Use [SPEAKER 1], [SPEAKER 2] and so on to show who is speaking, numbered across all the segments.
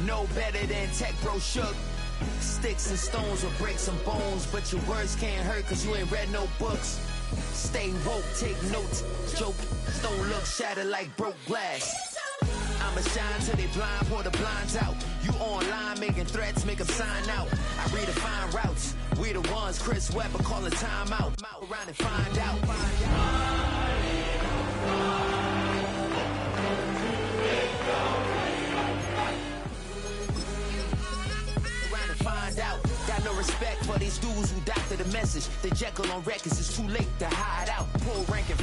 [SPEAKER 1] no better than Tech Bro Shook. Sticks and stones will break some bones, but your words can't hurt cause you ain't read no books. Stay woke, take notes, joke, don't look shattered like broke glass. I'ma shine till they blind, pour the blinds out. You online making threats, make them sign out. I redefine routes, we the ones Chris Webber calling time out. Around and find out. Got no respect for these dudes who doctor the message. The Jekyll on records, it's too late to hide out. Pull rank and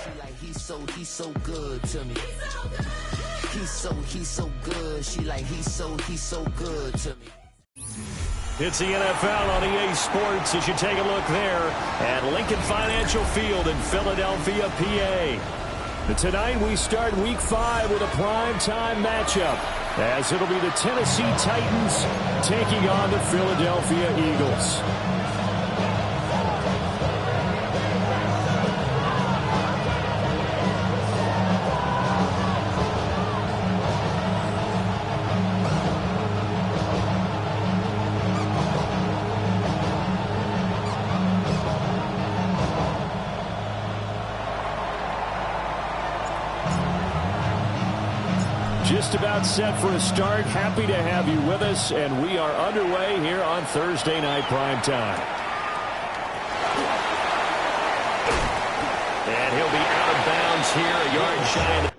[SPEAKER 1] she like he's so good to me. He's so good. She like he's so good to me.
[SPEAKER 2] It's the NFL on EA Sports as you take a look there at Lincoln Financial Field in Philadelphia, PA. And tonight we start Week 5 with a primetime matchup, as it'll be the Tennessee Titans taking on the Philadelphia Eagles. Just about set for a start. Happy to have you with us, and we are underway here on Thursday Night Primetime. And he'll be out of bounds here, a yard shy of the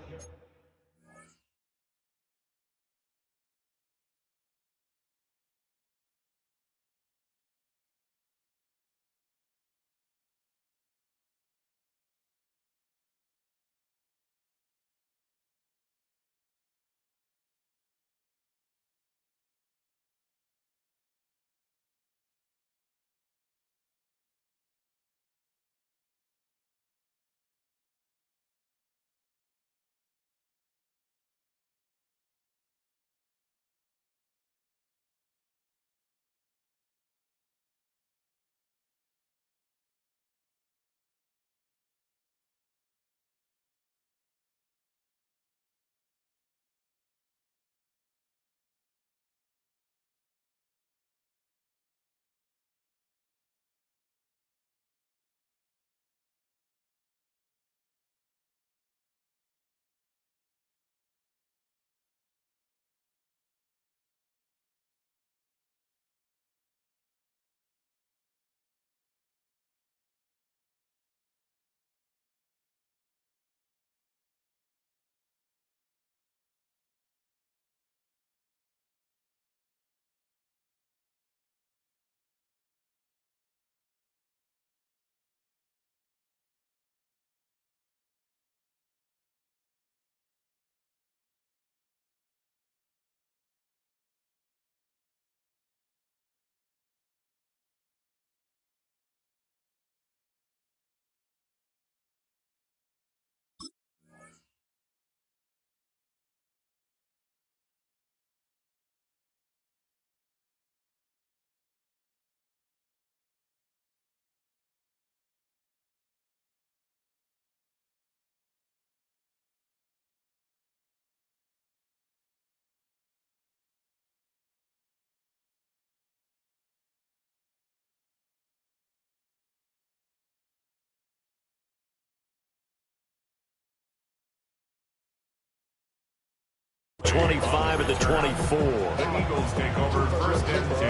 [SPEAKER 2] .25 at the 24.
[SPEAKER 3] The Eagles take over first and 10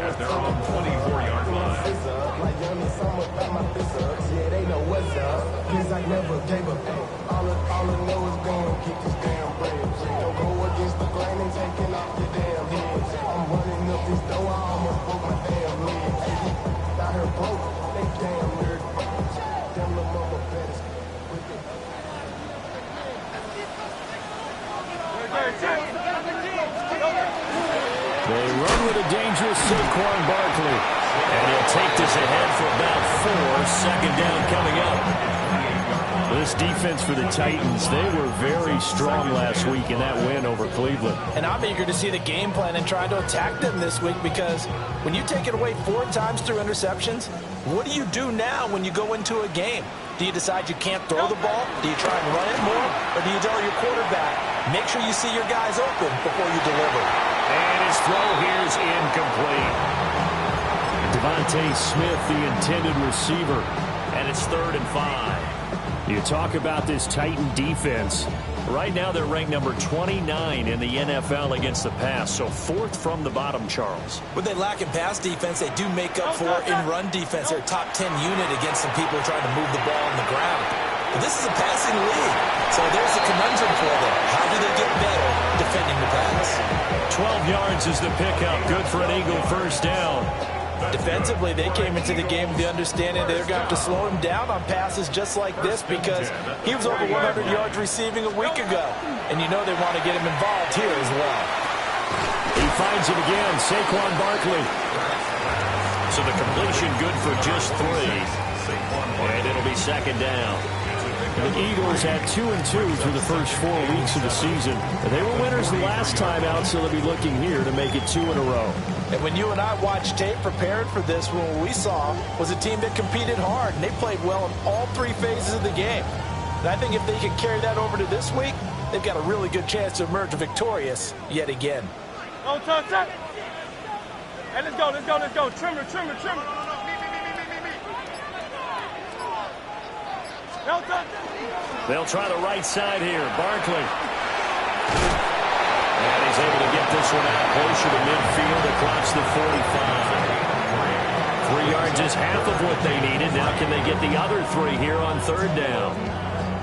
[SPEAKER 3] at their own 24-yard line.
[SPEAKER 4] Yeah, they know what's up. Cause I never gave a fuck. All I know is going to keep this damn bread. Don't go against the grain and taking off your damn head. I'm running up this door, I almost broke my damn leg. Got her broke, they damn nerd. Them little mama better.
[SPEAKER 2] They run with a dangerous Saquon Barkley. And he'll take this ahead for about 4. Second down coming up. This defense for the Titans, they were very strong last week in that win over Cleveland.
[SPEAKER 5] And I'm eager to see the game plan and try to attack them this week, because when you take it away 4 times through interceptions, what do you do now when you go into a game? Do you decide you can't throw the ball? Do you try and run it more? Or do you tell your quarterback, make sure you see your guys open before you deliver?
[SPEAKER 2] And his throw here is incomplete. Devontae Smith, the intended receiver. And it's 3rd and 5. You talk about this Titan defense. Right now they're ranked number 29 in the NFL against the pass, so 4th from the bottom, Charles.
[SPEAKER 5] What they lack in pass defense, they do make up for in run defense. They're a top 10 unit against some people trying to move the ball on the ground. But this is a passing league, so there's a conundrum for them. How do they get better defending the pass?
[SPEAKER 2] 12 yards is the pickup. Good for an Eagle first down.
[SPEAKER 5] Defensively, they came into the game with the understanding they're going to have to slow him down on passes just like this because he was over 100 yards receiving a week ago. And you know they want to get him involved here as well.
[SPEAKER 2] He finds him again, Saquon Barkley. So the completion good for just 3. And it'll be 2nd down. The Eagles had 2-2 through the first 4 weeks of the season. They were winners the last time out, so they'll be looking here to make it 2 in a row.
[SPEAKER 5] And when you and I watched tape preparing for this, what we saw was a team that competed hard, and they played well in all 3 phases of the game. And I think if they can carry that over to this week, they've got a really good chance to emerge victorious yet again.
[SPEAKER 6] Go, touch, touch. Hey, let's go, let's go, let's go. Trimmer, trimmer, trimmer.
[SPEAKER 2] They'll try the right side here. Barkley. And he's able to get this one out closer to midfield across the 45. 3 yards is half of what they needed. Now can they get the other 3 here on 3rd down?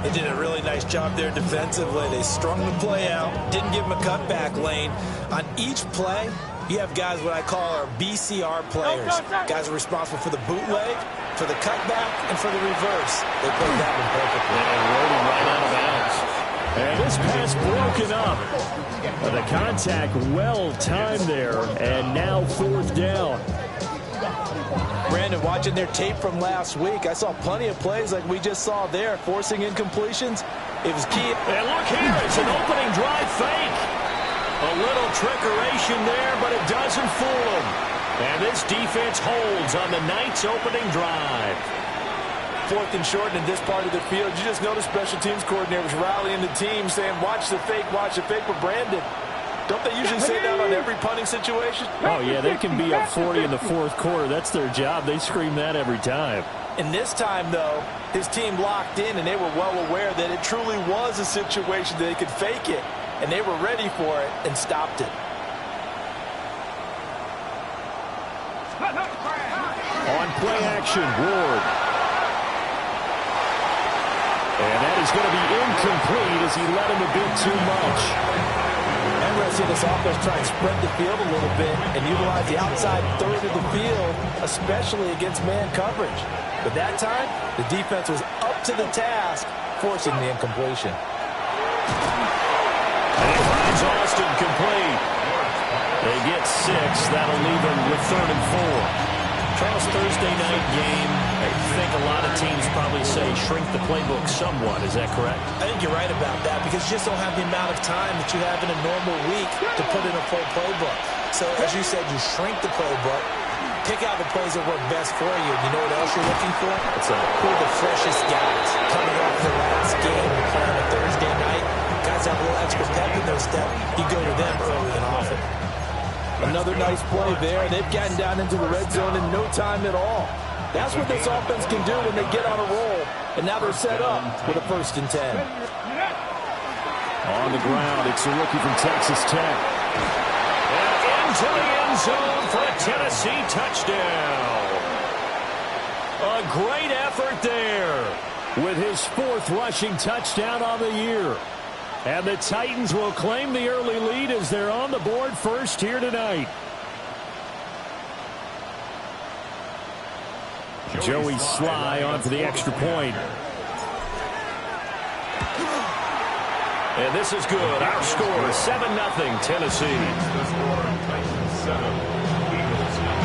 [SPEAKER 5] They did a really nice job there defensively. They strung the play out, didn't give him a cutback lane. On each play, you have guys what I call our BCR players. Guys are responsible for the bootleg, for the cutback, and for the reverse. They played that one perfectly.
[SPEAKER 2] And rolling right out of bounds. And this pass broken up. The contact well timed there, and now 4th down.
[SPEAKER 5] Brandon, watching their tape from last week, I saw plenty of plays like we just saw there, forcing incompletions. It was key.
[SPEAKER 2] And look here, it's an opening drive fake. A little trickeration there, but it doesn't fool them. And this defense holds on the Knights' opening drive.
[SPEAKER 5] 4th and short in this part of the field. You just noticed special teams coordinators rallying the team, saying, watch the fake with Brandon. Don't they usually say that on every punting situation?
[SPEAKER 2] Oh, yeah, they can be up 40 in the 4th quarter. That's their job. They scream that every time.
[SPEAKER 5] And this time, though, his team locked in, and they were well aware that it truly was a situation that they could fake it. And they were ready for it and stopped it.
[SPEAKER 2] On play action, Ward. And that is going to be incomplete as he let him a bit too much.
[SPEAKER 5] And we're going to see this offense try and spread the field a little bit and utilize the outside 1/3 of the field, especially against man coverage. But that time, the defense was up to the task, forcing the incompletion.
[SPEAKER 2] And he finds Austin complete. They get 6. That'll leave them with 3rd and 4. Charles, Thursday night game, I think a lot of teams probably say shrink the playbook somewhat. Is that correct?
[SPEAKER 5] I think you're right about that because you just don't have the amount of time that you have in a normal week to put in a full playbook. So, as you said, you shrink the playbook, pick out the plays that work best for you. You know what else you're looking for? Who are the freshest guys coming off the last game and playing on a Thursday night? Guys have a little extra pep in their step. You go to them early and often. Another nice play there. They've gotten down into the red zone in no time at all. That's what this offense can do when they get on a roll. And now they're set up with a 1st and 10.
[SPEAKER 2] On the ground, it's a rookie from Texas Tech. And into the end zone for a Tennessee touchdown. A great effort there with his 4th rushing touchdown on the year. And the Titans will claim the early lead as they're on the board first here tonight. Joey Sly on for the extra point. And this is good. Our score, 7-0 Tennessee.
[SPEAKER 3] The score, Titans 7, Eagles 0.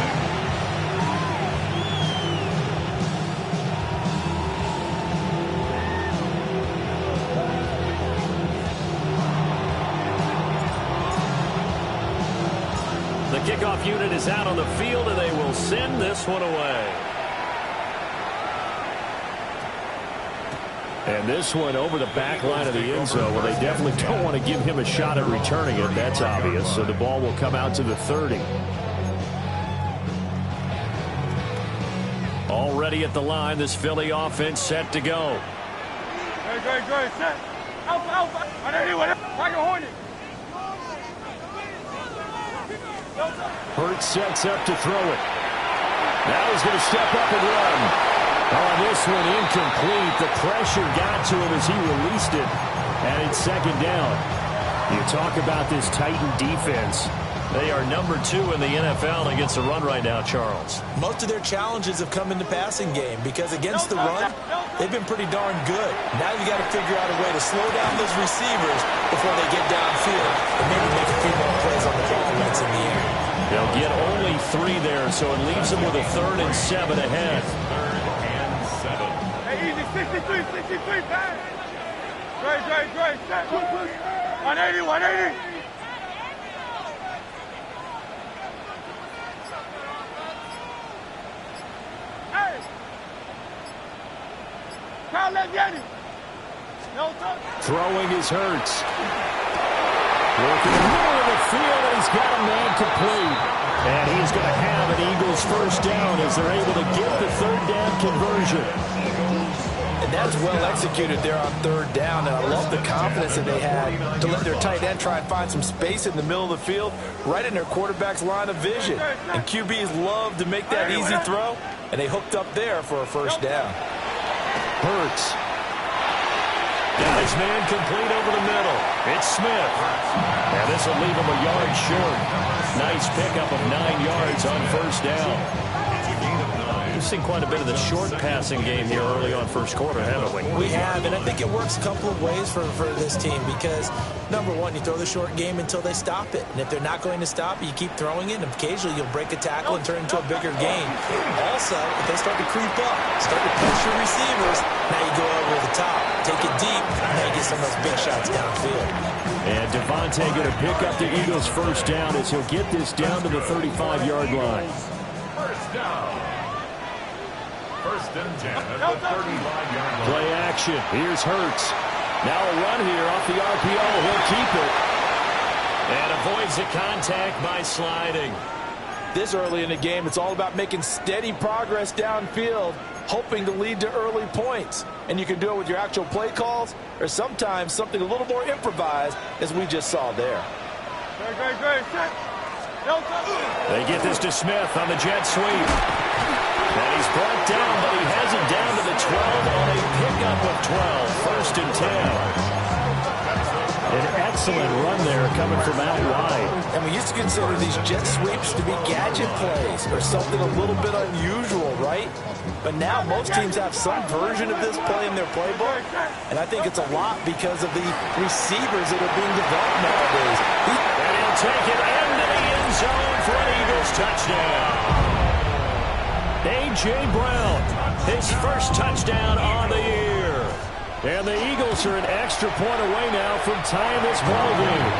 [SPEAKER 2] The kickoff unit is out on the field, and they will send this one away. And this one over the back line of the end zone. Well, they definitely don't want to give him a shot at returning it. That's obvious. So the ball will come out to the 30. Already at the line, this Philly offense set to go.
[SPEAKER 6] Great, set. Alpha. Tiger Hornet.
[SPEAKER 2] Hurts sets up to throw it. Now he's going to step up and run. Oh, this one incomplete. The pressure got to him as he released it. And it's second down. You talk about this Titan defense. They are number 2 in the NFL against the run right now, Charles.
[SPEAKER 5] Most of their challenges have come in the passing game because against the run, they've been pretty darn good. Now you got to figure out a way to slow down those receivers before they get downfield and maybe make a few more plays on the ball when it's in the air.
[SPEAKER 2] They'll get only 3 there, so it leaves them with a 3rd and 7 ahead.
[SPEAKER 3] 3rd and 7.
[SPEAKER 6] Hey, easy, 63, pass. Great, set. 180. Hey. Crowd, let's get him. No touch.
[SPEAKER 2] Throwing is Hurts. Working in the middle of the field, and he's got a man complete. And he's going to have an Eagles first down as they're able to get the 3rd down conversion.
[SPEAKER 5] And that's well executed there on 3rd down. And I love the confidence that they had to let their tight end try and find some space in the middle of the field, right in their quarterback's line of vision. And QBs love to make that easy throw, and they hooked up there for a first down.
[SPEAKER 2] Hurts. Got his man complete over the middle. It's Smith. And this will leave him a yard short. Nice pickup of 9 yards on first down. We've seen quite a bit of the short passing game here early on first quarter, haven't we?
[SPEAKER 5] We have, and I think it works a couple of ways for this team because, number one, you throw the short game until they stop it. And if they're not going to stop it, you keep throwing it, and occasionally you'll break a tackle and turn it into a bigger game. Also, if they start to creep up, start to push your receivers, now you go over the top, take it deep, and now you get some of those big shots downfield.
[SPEAKER 2] And Devontae going to pick up the Eagles' first down as he'll get this down to the 35-yard line.
[SPEAKER 3] First down. 1st and 10 at the 35-yard line.
[SPEAKER 2] Play action. Here's Hurts. Now a run here off the RPO. He'll keep it. And avoids the contact by sliding.
[SPEAKER 5] This early in the game, it's all about making steady progress downfield, hoping to lead to early points. And you can do it with your actual play calls or sometimes something a little more improvised, as we just saw there.
[SPEAKER 6] Great. Set.
[SPEAKER 2] They get this to Smith on the jet sweep. And he's brought down, but he has it down to the 12 on a pickup of 12. 1st and 10. An excellent run there coming from out wide.
[SPEAKER 5] And we used to consider these jet sweeps to be gadget plays or something a little bit unusual, right? But now most teams have some version of this play in their playbook. And I think it's a lot because of the receivers that are being developed nowadays.
[SPEAKER 2] And he'll take it into the end zone for an Eagles touchdown. A.J. Brown, his first touchdown on the year. And the Eagles are an extra point away now from tying this ballgame.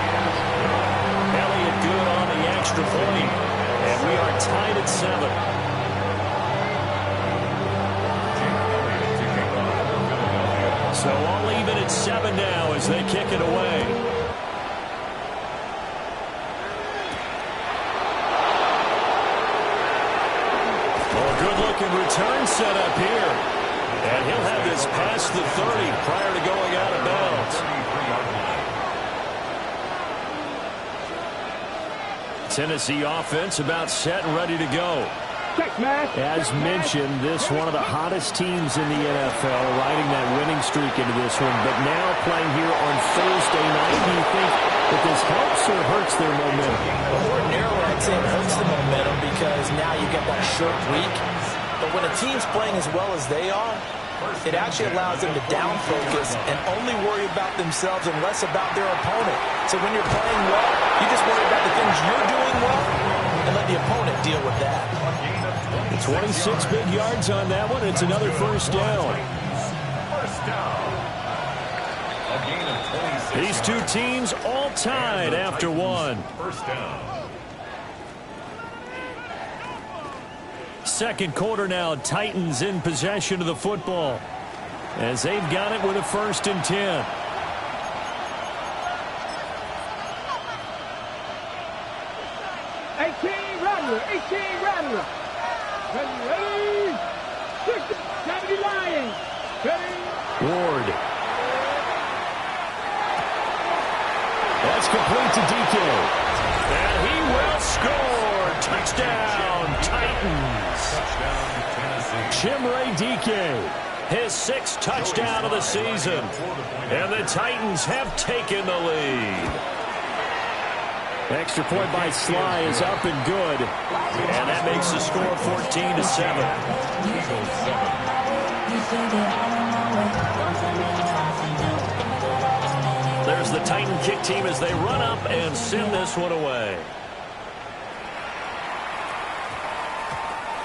[SPEAKER 2] Elliott good on the extra point. And we are tied at 7. So all even at 7 now as they kick it away. Good-looking return set up here. And he'll have this past the 30 prior to going out of bounds. Tennessee offense about set and ready to go. As mentioned, this one of the hottest teams in the NFL, riding that winning streak into this one. But now playing here on Thursday night, do you think that this helps or hurts their momentum?
[SPEAKER 5] Well, ordinarily, I'd say it hurts the momentum because now you get that short week. But when a team's playing as well as they are, it actually allows them to down focus and only worry about themselves and less about their opponent. So when you're playing well, you just worry about the things you're doing well and let the opponent deal with that.
[SPEAKER 2] 26 big yards on that one. It's another first down. These two teams all tied after one.
[SPEAKER 3] First down.
[SPEAKER 2] Second quarter now. Titans in possession of the football. as they've got it with a 1st and 10.
[SPEAKER 6] Rattler. Ready. 70 Lions. Ready.
[SPEAKER 2] Ward. That's complete to DK. And he will score. Touchdown, Titans. Chimere DK, his 6th touchdown of the season. And the Titans have taken the lead. Extra point by Sly is up and good. And that makes the score 14-7. There's the Titan kick team as they run up and send this one away.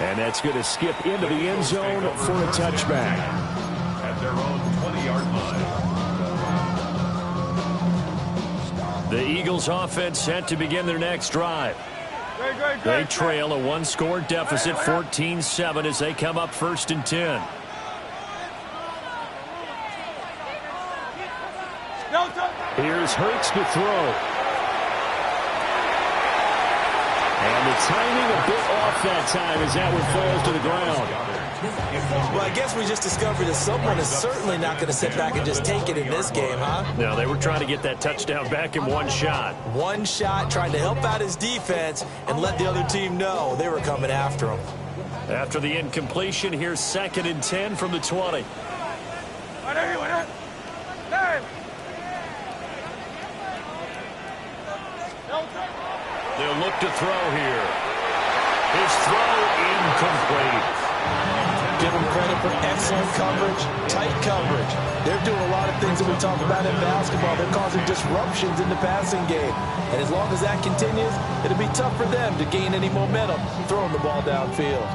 [SPEAKER 2] And that's going to skip into the end zone for a touchback.
[SPEAKER 3] At their own 20-yard line.
[SPEAKER 2] The Eagles offense set to begin their next drive. They trail a 1-score deficit, 14-7, as they come up 1st and 10. Here's Hurts to throw. And the timing a bit off that time as that one falls to the ground.
[SPEAKER 5] Well, I guess we just discovered that someone is certainly not going to sit back and just take it in this game, huh?
[SPEAKER 2] No, they were trying to get that touchdown back in one shot.
[SPEAKER 5] One shot, trying to help out his defense and let the other team know they were coming after him.
[SPEAKER 2] After the incompletion, here's 2nd and 10 from the 20. They'll look to throw here. His throw incomplete.
[SPEAKER 5] Give them credit for excellent coverage, tight coverage. They're doing a lot of things that we talk about in basketball. They're causing disruptions in the passing game. And as long as that continues, it'll be tough for them to gain any momentum throwing the ball downfield.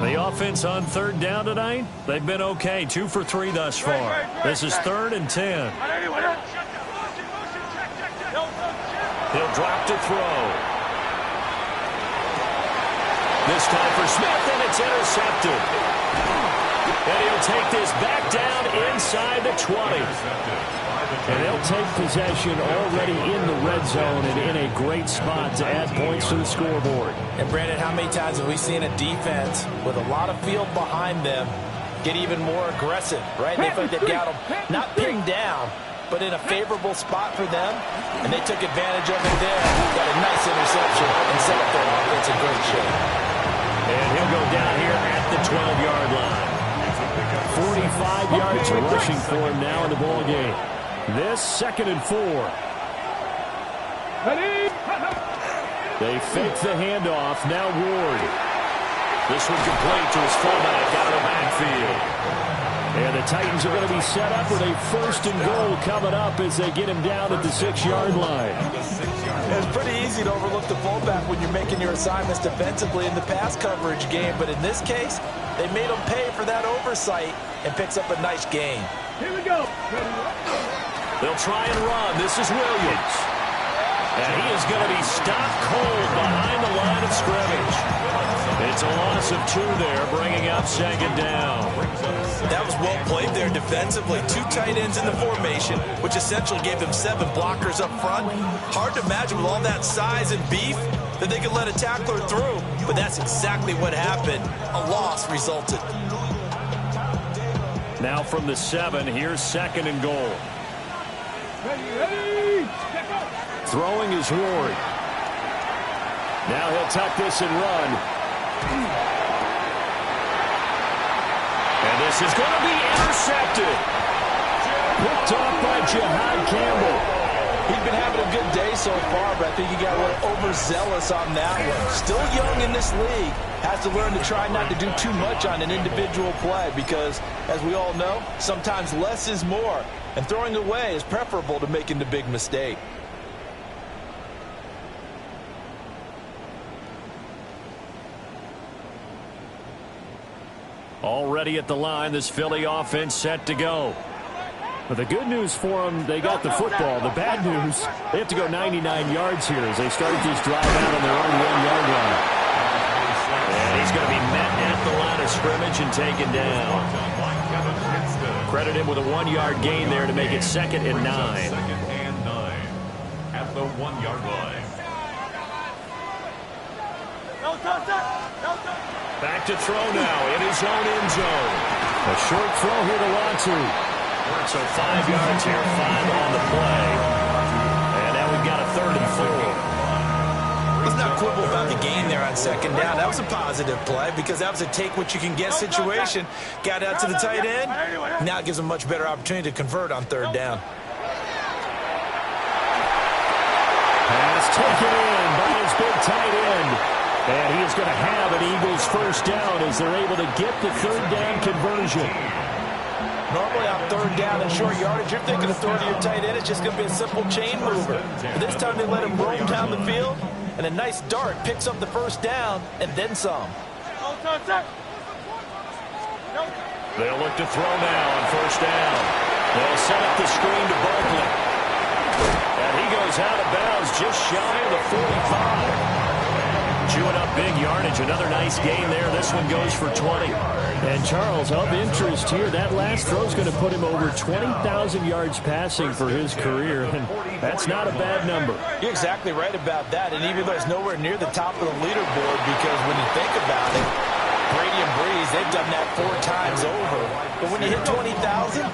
[SPEAKER 2] The offense on 3rd down tonight, they've been okay. 2 for 3 thus far. This is 3rd and 10. He'll drop to throw. This time for Smith, and it's intercepted. And he'll take this back down inside the 20. And they'll take possession already in the red zone and in a great spot to add points to the scoreboard.
[SPEAKER 5] And, Brandon, how many times have we seen a defense with a lot of field behind them get even more aggressive, right? They feel like they've got them not pinned down, but in a favorable spot for them, and they took advantage of it there. Got a nice interception and set up their offense in great shape.
[SPEAKER 2] And he'll go down here at the 12-yard line. 45 yards rushing for him now in the ball game. This 2nd and 4. They fake the handoff. Now Ward. This one complete to his fullback out of the backfield. And the Titans are going to be set up with a 1st and goal coming up as they get him down at the 6-yard line.
[SPEAKER 5] It's pretty easy to overlook the fullback when you're making your assignments defensively in the pass coverage game, but in this case, they made him pay for that oversight and picks up a nice gain.
[SPEAKER 6] Here we go.
[SPEAKER 2] They'll try and run. This is Williams. And he is going to be stopped cold behind the line of scrimmage. It's a loss of 2 there, bringing up 2nd down.
[SPEAKER 5] That was well played there defensively. 2 tight ends in the formation, which essentially gave them 7 blockers up front. Hard to imagine with all that size and beef that they could let a tackler through, but that's exactly what happened. A loss resulted.
[SPEAKER 2] Now from the 7, here's 2nd and goal.
[SPEAKER 6] Ready.
[SPEAKER 2] Throwing is Ward. Now he'll tuck this and run. And this is going to be intercepted. Picked off by Jihad Campbell.
[SPEAKER 5] He's been having a good day so far, but I think he got a little overzealous on that one. Still young in this league. Has to learn to try not to do too much on an individual play because, as we all know, sometimes less is more. And throwing away is preferable to making the big mistake.
[SPEAKER 2] Already at the line, this Philly offense set to go. But the good news for them, they got the football. The bad news, they have to go 99 yards here as they start this drive out on their own 1-yard line. And he's going to be met at the line of scrimmage and taken down. Credit him with a 1-yard gain there to make it 2nd and 9.
[SPEAKER 3] 2nd and 9 at the 1-yard line.
[SPEAKER 2] Back to throw now in his own end zone. A short throw here to Latu. So 5 yards here, 5 on the play. And now we've got a 3rd and 4.
[SPEAKER 5] Let's not quibble about the gain there on 2nd down. That was a positive play because that was a take-what-you-can-get situation. Got out to the tight end. Now it gives him a much better opportunity to convert on 3rd down.
[SPEAKER 2] Pass taken in by his big tight end. And he is going to have an Eagles 1st down as they're able to get the 3rd down conversion.
[SPEAKER 5] Normally on 3rd down and short yardage, you're thinking of throwing to your tight end. It's just going to be a simple chain mover. But this time they let him roam down the field, and a nice dart picks up the 1st down and then some.
[SPEAKER 2] They'll look to throw now on 1st down. They'll set up the screen to Barkley. And he goes out of bounds just shy of the 45. Chewing up big yardage. Another nice gain there. This one goes for 20.
[SPEAKER 7] And Charles, of interest here, that last throw is going to put him over 20,000 yards passing for his career, and that's not a bad number.
[SPEAKER 5] You're exactly right about that, and even though it's nowhere near the top of the leaderboard, because when you think about it, Brady and Breeze, they've done that 4 times over. But when you hit 20,000,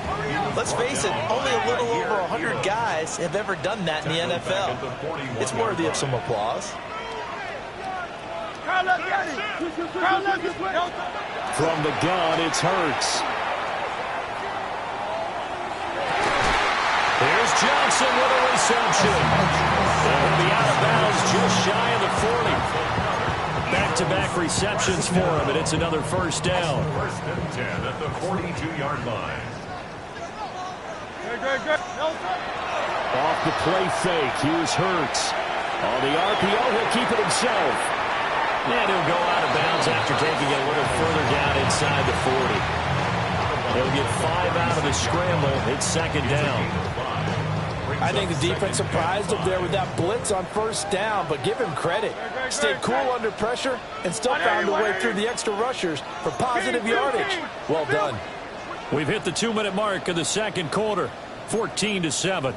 [SPEAKER 5] let's face it, only a little over 100 guys have ever done that in the NFL. It's worthy of some applause.
[SPEAKER 2] From the gun, it's Hurts. Here's Johnson with a reception. They'll be out of bounds just shy of the 40. Back-to-back receptions for him, and it's another 1st down.
[SPEAKER 3] 1st and 10 at the 42-yard line.
[SPEAKER 2] Off the play fake, here's Hurts. On the RPO, he'll keep it himself. And he'll go out of bounds after taking it a little further down inside the 40. He'll get 5 out of the scramble. It's 2nd down.
[SPEAKER 5] I think the defense surprised him there with that blitz on 1st down, but give him credit. Stayed cool under pressure and still found a way through the extra rushers for positive yardage. Well done.
[SPEAKER 2] We've hit the 2-minute mark of the 2nd quarter. 14-7.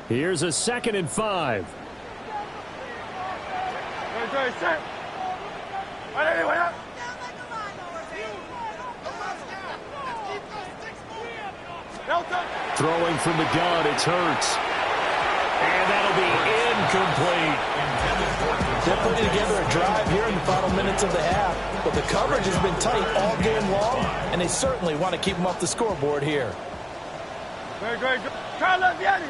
[SPEAKER 2] Here's a 2nd and 5. Throwing from the gun, it's Hurts. And that'll be incomplete.
[SPEAKER 5] They're putting together a drive here in the final minutes of the half, but the coverage has been tight all game long, and they certainly want to keep them off the scoreboard here.
[SPEAKER 6] Great. Carlos Yanni.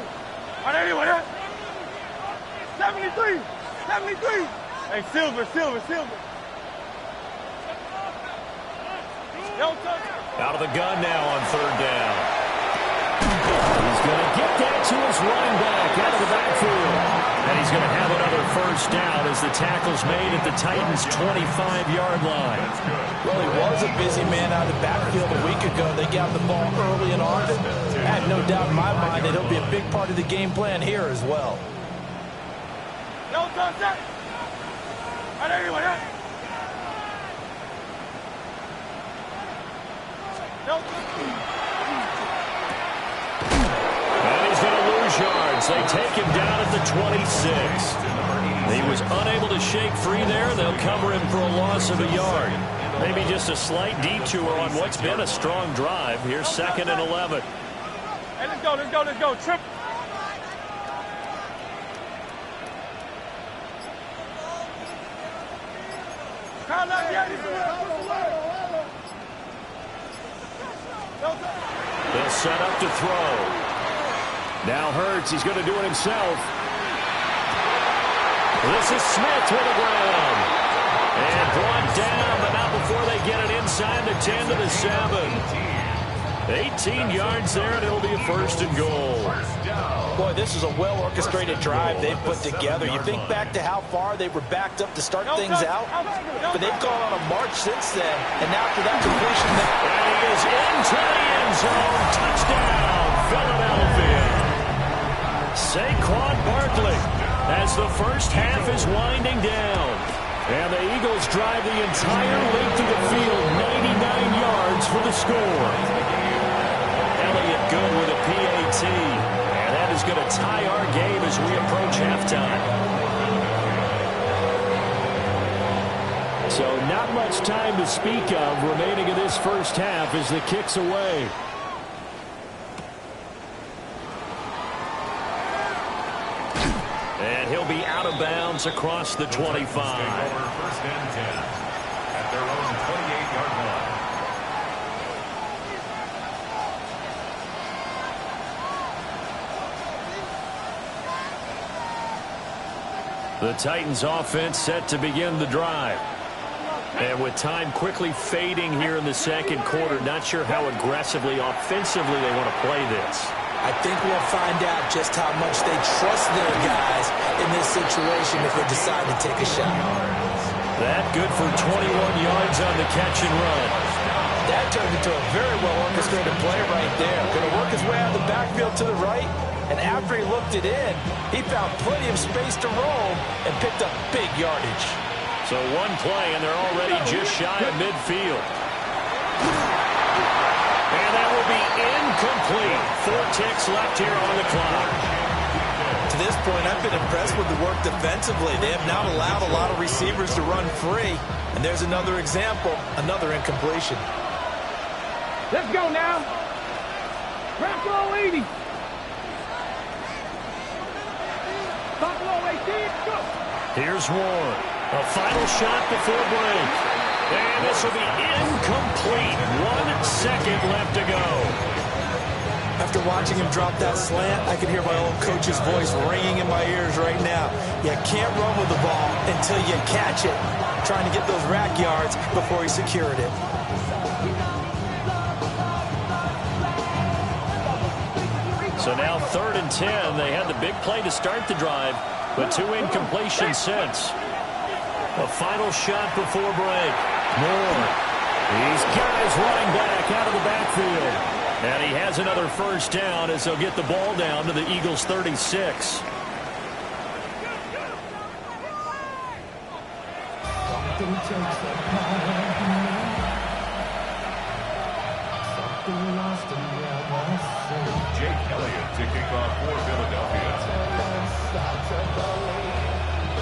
[SPEAKER 6] 73. Hey, Silver.
[SPEAKER 2] Out of the gun now on 3rd down. He's going to get that to his running back out of the backfield. And he's going to have another 1st down as the tackle's made at the Titans' 25-yard line.
[SPEAKER 5] Well, he was a busy man out of the backfield a week ago. They got the ball early and often. I have no doubt in my mind that he'll be a big part of the game plan here as well.
[SPEAKER 2] And he's going to lose yards. They take him down at the 26. He was unable to shake free there. They'll cover him for a loss of a yard. Maybe just a slight detour on what's been a strong drive. Here's 2nd and 11.
[SPEAKER 6] Hey, let's go. Trip.
[SPEAKER 2] They'll set up to throw. Now Hurts, he's going to do it himself. This is Smith with the ground. And brought down, but not before they get it inside the 10 to the 7. 18 yards there, and it'll be a 1st and goal.
[SPEAKER 5] Boy, this is a well-orchestrated drive they've put together. You think back to how far they were backed up to start things out, but they've gone on a march since then. And now after that completion,
[SPEAKER 2] and he is into the end zone. Touchdown, Philadelphia. Saquon Barkley as the first half is winding down. And the Eagles drive the entire length of the field, 99 yards for the score. Elliott good with a PAT. And that is going to tie our game as we approach halftime. So not much time to speak of remaining in this first half as the kick's away. And he'll be out of bounds across the 25.
[SPEAKER 3] First and 10 at their own 28-yard line.
[SPEAKER 2] The Titans offense set to begin the drive. And with time quickly fading here in the second quarter, not sure how aggressively, offensively they want to play this.
[SPEAKER 5] I think we'll find out just how much they trust their guys in this situation if they decide to take a shot.
[SPEAKER 2] That good for 21 yards on the catch and run.
[SPEAKER 5] That turned into a very well-orchestrated play right there. Going to work his way out of the backfield to the right, and after he looked it in, he found plenty of space to roam and picked up big yardage.
[SPEAKER 2] So one play, and they're already just shy of midfield. And that will be incomplete. 4 ticks left here on the clock.
[SPEAKER 5] To this point, I've been impressed with the work defensively. They have not allowed a lot of receivers to run free. And there's another example, another incompletion.
[SPEAKER 6] Let's go now. Wrap low 80. Top low 18. Go.
[SPEAKER 2] Here's Ward. A final shot before break. And this will be incomplete. 1 second left to go.
[SPEAKER 5] After watching him drop that slant, I can hear my old coach's voice ringing in my ears right now. You can't run with the ball until you catch it. Trying to get those rack yards before he secured it.
[SPEAKER 2] So now 3rd and 10. They had the big play to start the drive, but 2 incompletions since. A final shot before break. Moore. These guys running back out of the backfield. And he has another first down as they'll get the ball down to the Eagles' 36.
[SPEAKER 3] Jake Elliott to kick off for Philadelphia.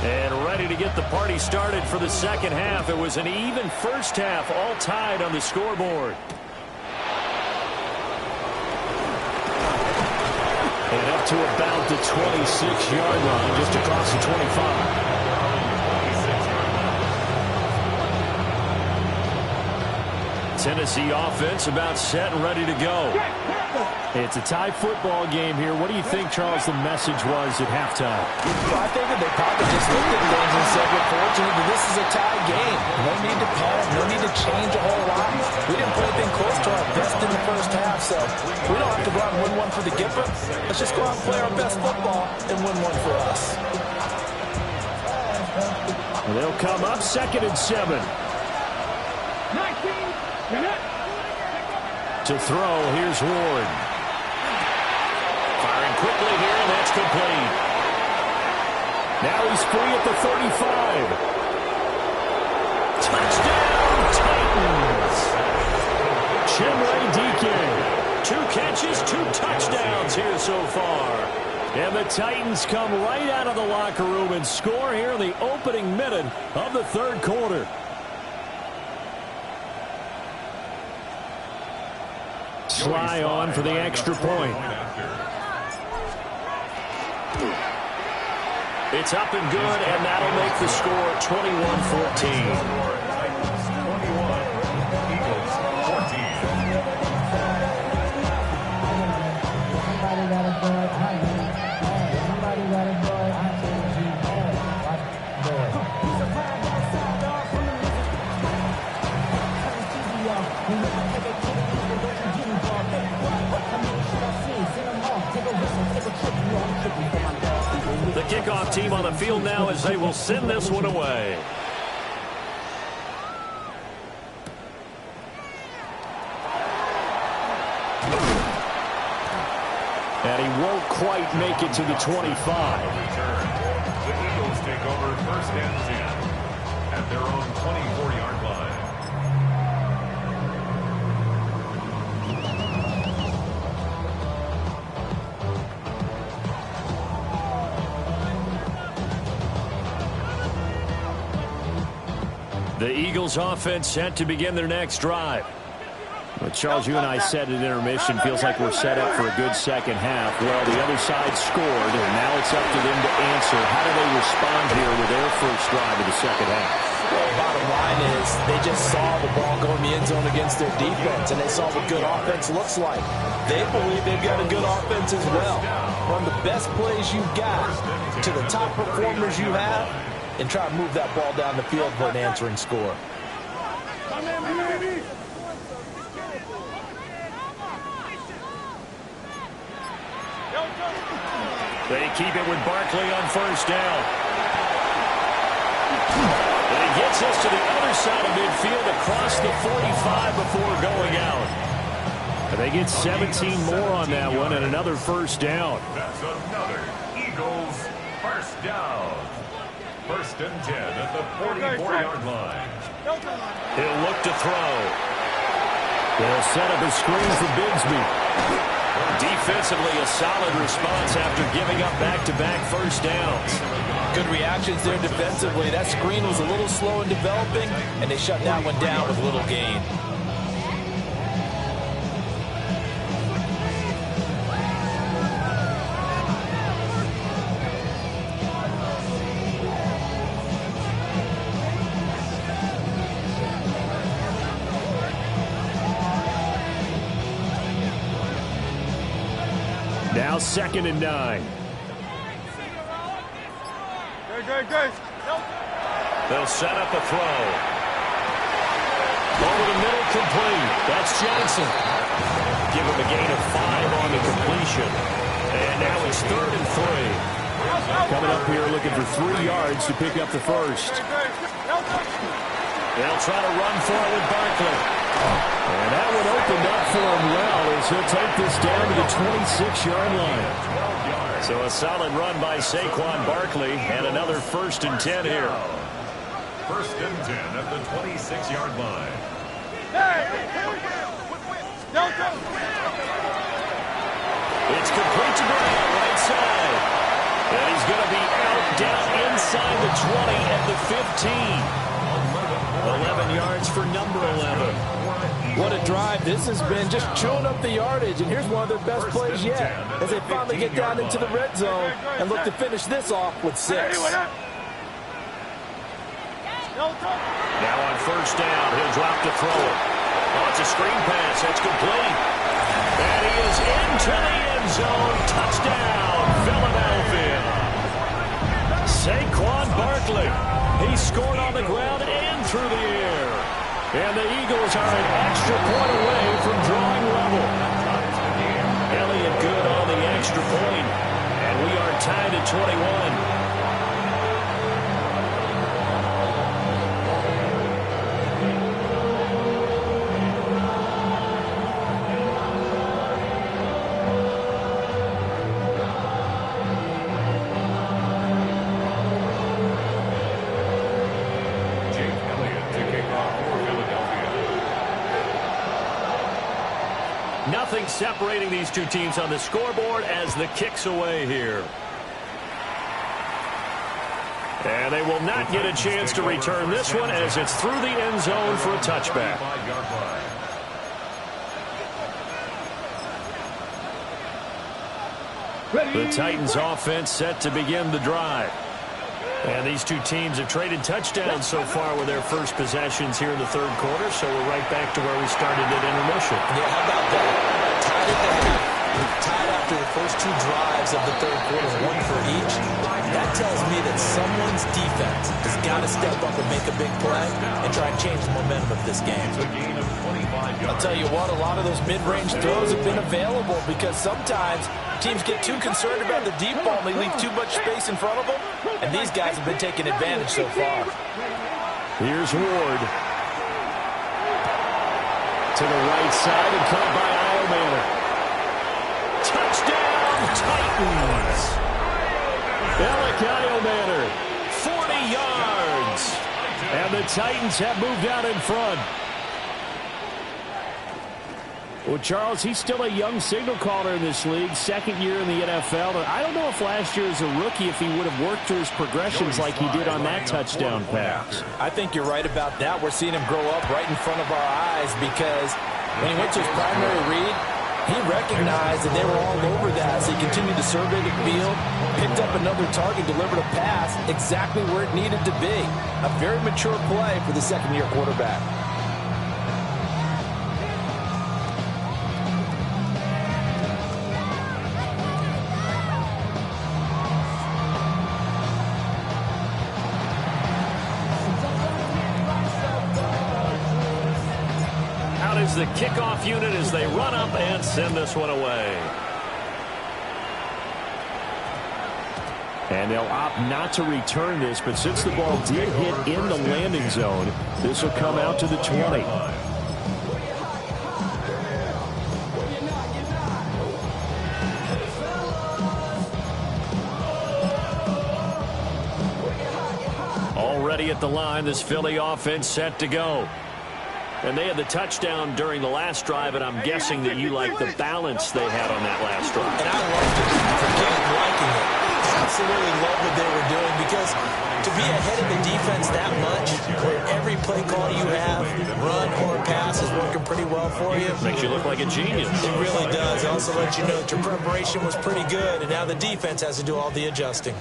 [SPEAKER 2] And ready to get the party started for the second half. It was an even first half, all tied on the scoreboard. And up to about the 26-yard line, just across the 25. Tennessee offense about set and ready to go.
[SPEAKER 7] It's a tie football game here. What do you think, Charles, the message was at halftime?
[SPEAKER 5] Well, I think that they probably just looked at things and said, we're fortunate that this is a tie game. No need to panic. No need to change a whole lot. We didn't play anything close to our best in the first half, so we don't have to go out and win one for the Gipper. Let's just go out and play our best football and win one for us.
[SPEAKER 7] And they'll come up 2nd and 7.
[SPEAKER 6] 19.
[SPEAKER 2] To throw, here's Ward. Firing quickly here, and that's complete.
[SPEAKER 7] Now he's free at the 35.
[SPEAKER 2] Touchdown, Titans. Chimray Deacon. 2 catches, 2 touchdowns here so far. And the Titans come right out of the locker room and score here in the opening minute of the 3rd quarter.
[SPEAKER 7] Sly on for the extra point.
[SPEAKER 2] It's up and good, and that'll make the score 21-14. The kickoff team on the field now as they will send this one away.
[SPEAKER 7] And he won't quite make it to the 25.
[SPEAKER 3] Return. The Eagles take over 1st and 10 at their own 24-yard line.
[SPEAKER 2] The Eagles offense set to begin their next drive.
[SPEAKER 7] Well, Charles, you and I said at intermission, feels like we're set up for a good second half. Well, the other side scored, and now it's up to them to answer. How do they respond here with their first drive of the second half?
[SPEAKER 5] Well, bottom line is they just saw the ball go in the end zone against their defense, and they saw what good offense looks like. They believe they've got a good offense as well. Run the best plays you've got to the top performers you have, and try to move that ball down the field for an answering score.
[SPEAKER 2] They keep it with Barkley on first down. And he gets us to the other side of midfield across the 45 before going out.
[SPEAKER 7] And they get 17 more on that one and another first down.
[SPEAKER 3] That's another Eagles first down. 1st and 10 at the 44-yard line.
[SPEAKER 2] He'll look to throw.
[SPEAKER 7] They'll set up a screen for Bigsby.
[SPEAKER 2] Defensively, a solid response after giving up back-to-back first downs.
[SPEAKER 5] Good reactions there defensively. That screen was a little slow in developing, and they shut that one down with little gain.
[SPEAKER 7] Now 2nd and 9.
[SPEAKER 2] They'll set up a throw. Over the middle, complete. That's Johnson. Give him a gain of 5 on the completion. And now it's 3rd and 3.
[SPEAKER 7] Coming up here looking for 3 yards to pick up the first.
[SPEAKER 2] They'll try to run for it with Barkley.
[SPEAKER 7] And that one opened up for him well as he'll take this down to the 26-yard line.
[SPEAKER 2] So a solid run by Saquon Barkley and another 1st and 10 here.
[SPEAKER 3] 1st and 10 at the 26-yard line.
[SPEAKER 2] It's complete to Brown, right side. And he's going to be out down inside the 20 at the 15. 11 yards for number 11.
[SPEAKER 5] What a drive this has been, just chewing up the yardage, and here's one of their best plays yet as they finally get down into the red zone and look to finish this off with 6.
[SPEAKER 2] Now on first down, he'll drop to throw it. Oh, it's a screen pass. That's complete. And he is into the end zone. Touchdown, Philadelphia. Saquon Barkley. He scored on the ground and through the air. And the Eagles are an extra point away from drawing level. Elliott good on the extra point. And we are tied at 21. Nothing separating these two teams on the scoreboard as the kick's away here. And they will not get a chance to return this one as it's through the end zone for a touchback. The Titans offense set to begin the drive. And these two teams have traded touchdowns so far with their first possessions here in the third quarter, so we're right back to where we started at intermission.
[SPEAKER 5] Yeah, how about that? Tied at the half. Tied after the first 2 drives of the third quarter, 1 for each. That tells me that someone's defense has got to step up and make a big play and try and change the momentum of this game. I'll tell you what, a lot of those mid-range throws have been available because sometimes teams get too concerned about the deep ball and they leave too much space in front of them, and these guys have been taking advantage so far.
[SPEAKER 7] Here's Ward. To the right side and caught by Iomanner.
[SPEAKER 2] Touchdown, Titans. Elikayo Manor, 40 yards. And the Titans have moved out in front. Well, Charles, he's still a young signal caller in this league, second year in the NFL. I don't know if last year as a rookie if he would have worked through his progressions like he did on that touchdown pass.
[SPEAKER 5] I think you're right about that. We're seeing him grow up right in front of our eyes because when he went to his primary read, he recognized that they were all over that, so he continued to survey the field, picked up another target, delivered a pass exactly where it needed to be. A very mature play for the second-year quarterback.
[SPEAKER 2] Is the kickoff unit as they run up and send this one away. And they'll opt not to return this, but since the ball did hit in the landing zone, this will come out to the 20. Already at the line, this Philly offense set to go. And they had the touchdown during the last drive, and I'm guessing that you like the balance they had on that last drive.
[SPEAKER 5] And I loved it. Forget liking it. Absolutely love what they were doing because to be ahead of the defense that much, where every play call you have, run or pass, is working pretty well for you.
[SPEAKER 2] Makes you look like a genius.
[SPEAKER 5] It really does. It also lets you know that your preparation was pretty good, and now the defense has to do all the adjusting.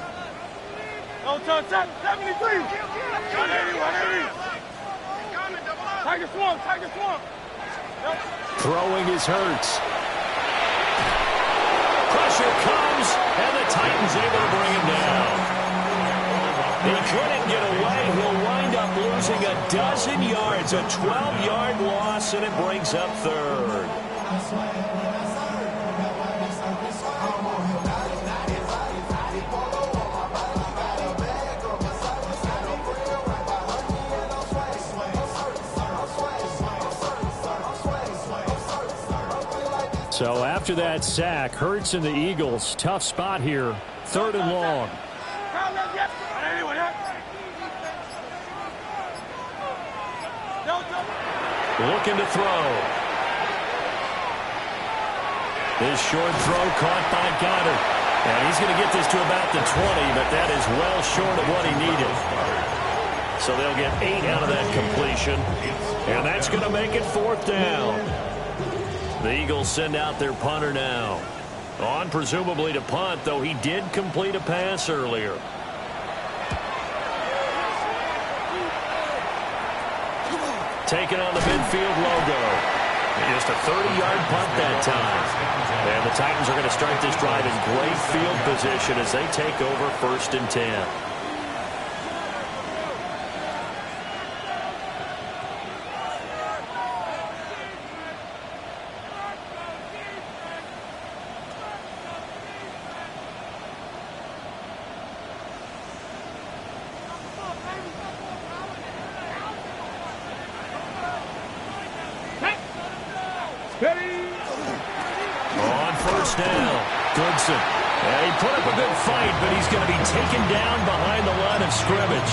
[SPEAKER 6] Oh, 73. 180. Tiger swamp, Tiger swamp. Yep.
[SPEAKER 2] Throwing is Hurts. Pressure comes, and the Titans able to bring him down. He couldn't get away. He'll wind up losing a dozen yards, a 12-yard loss, and it brings up third. So after that sack, Hurts and the Eagles, tough spot here, 3rd and long. Looking to throw. This short throw caught by Goddard. And he's going to get this to about the 20, but that is well short of what he needed. So they'll get 8 out of that completion. And that's going to make it 4th down. The Eagles send out their punter now. On presumably to punt, though he did complete a pass earlier. Taking on the midfield logo. Just a 30-yard punt that time. And the Titans are going to start this drive in great field position as they take over 1st and 10. On 1st down, Goodson. He put up a good fight, but he's going to be taken down behind the line of scrimmage.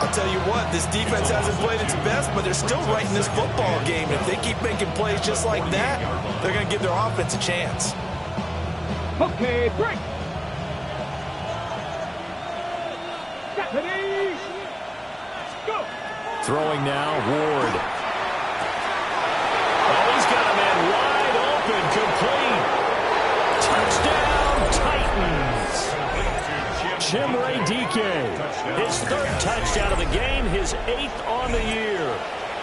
[SPEAKER 5] I'll tell you what, this defense hasn't played its best, but they're still right in this football game. If they keep making plays just like that, they're going to give their offense a chance.
[SPEAKER 6] Okay, break. Go.
[SPEAKER 2] Throwing now, Ward. Oh, he's got a man wide open, complete. Touchdown, Titans. Chimere Dike, his 3rd touchdown of the game, his 8th on the year.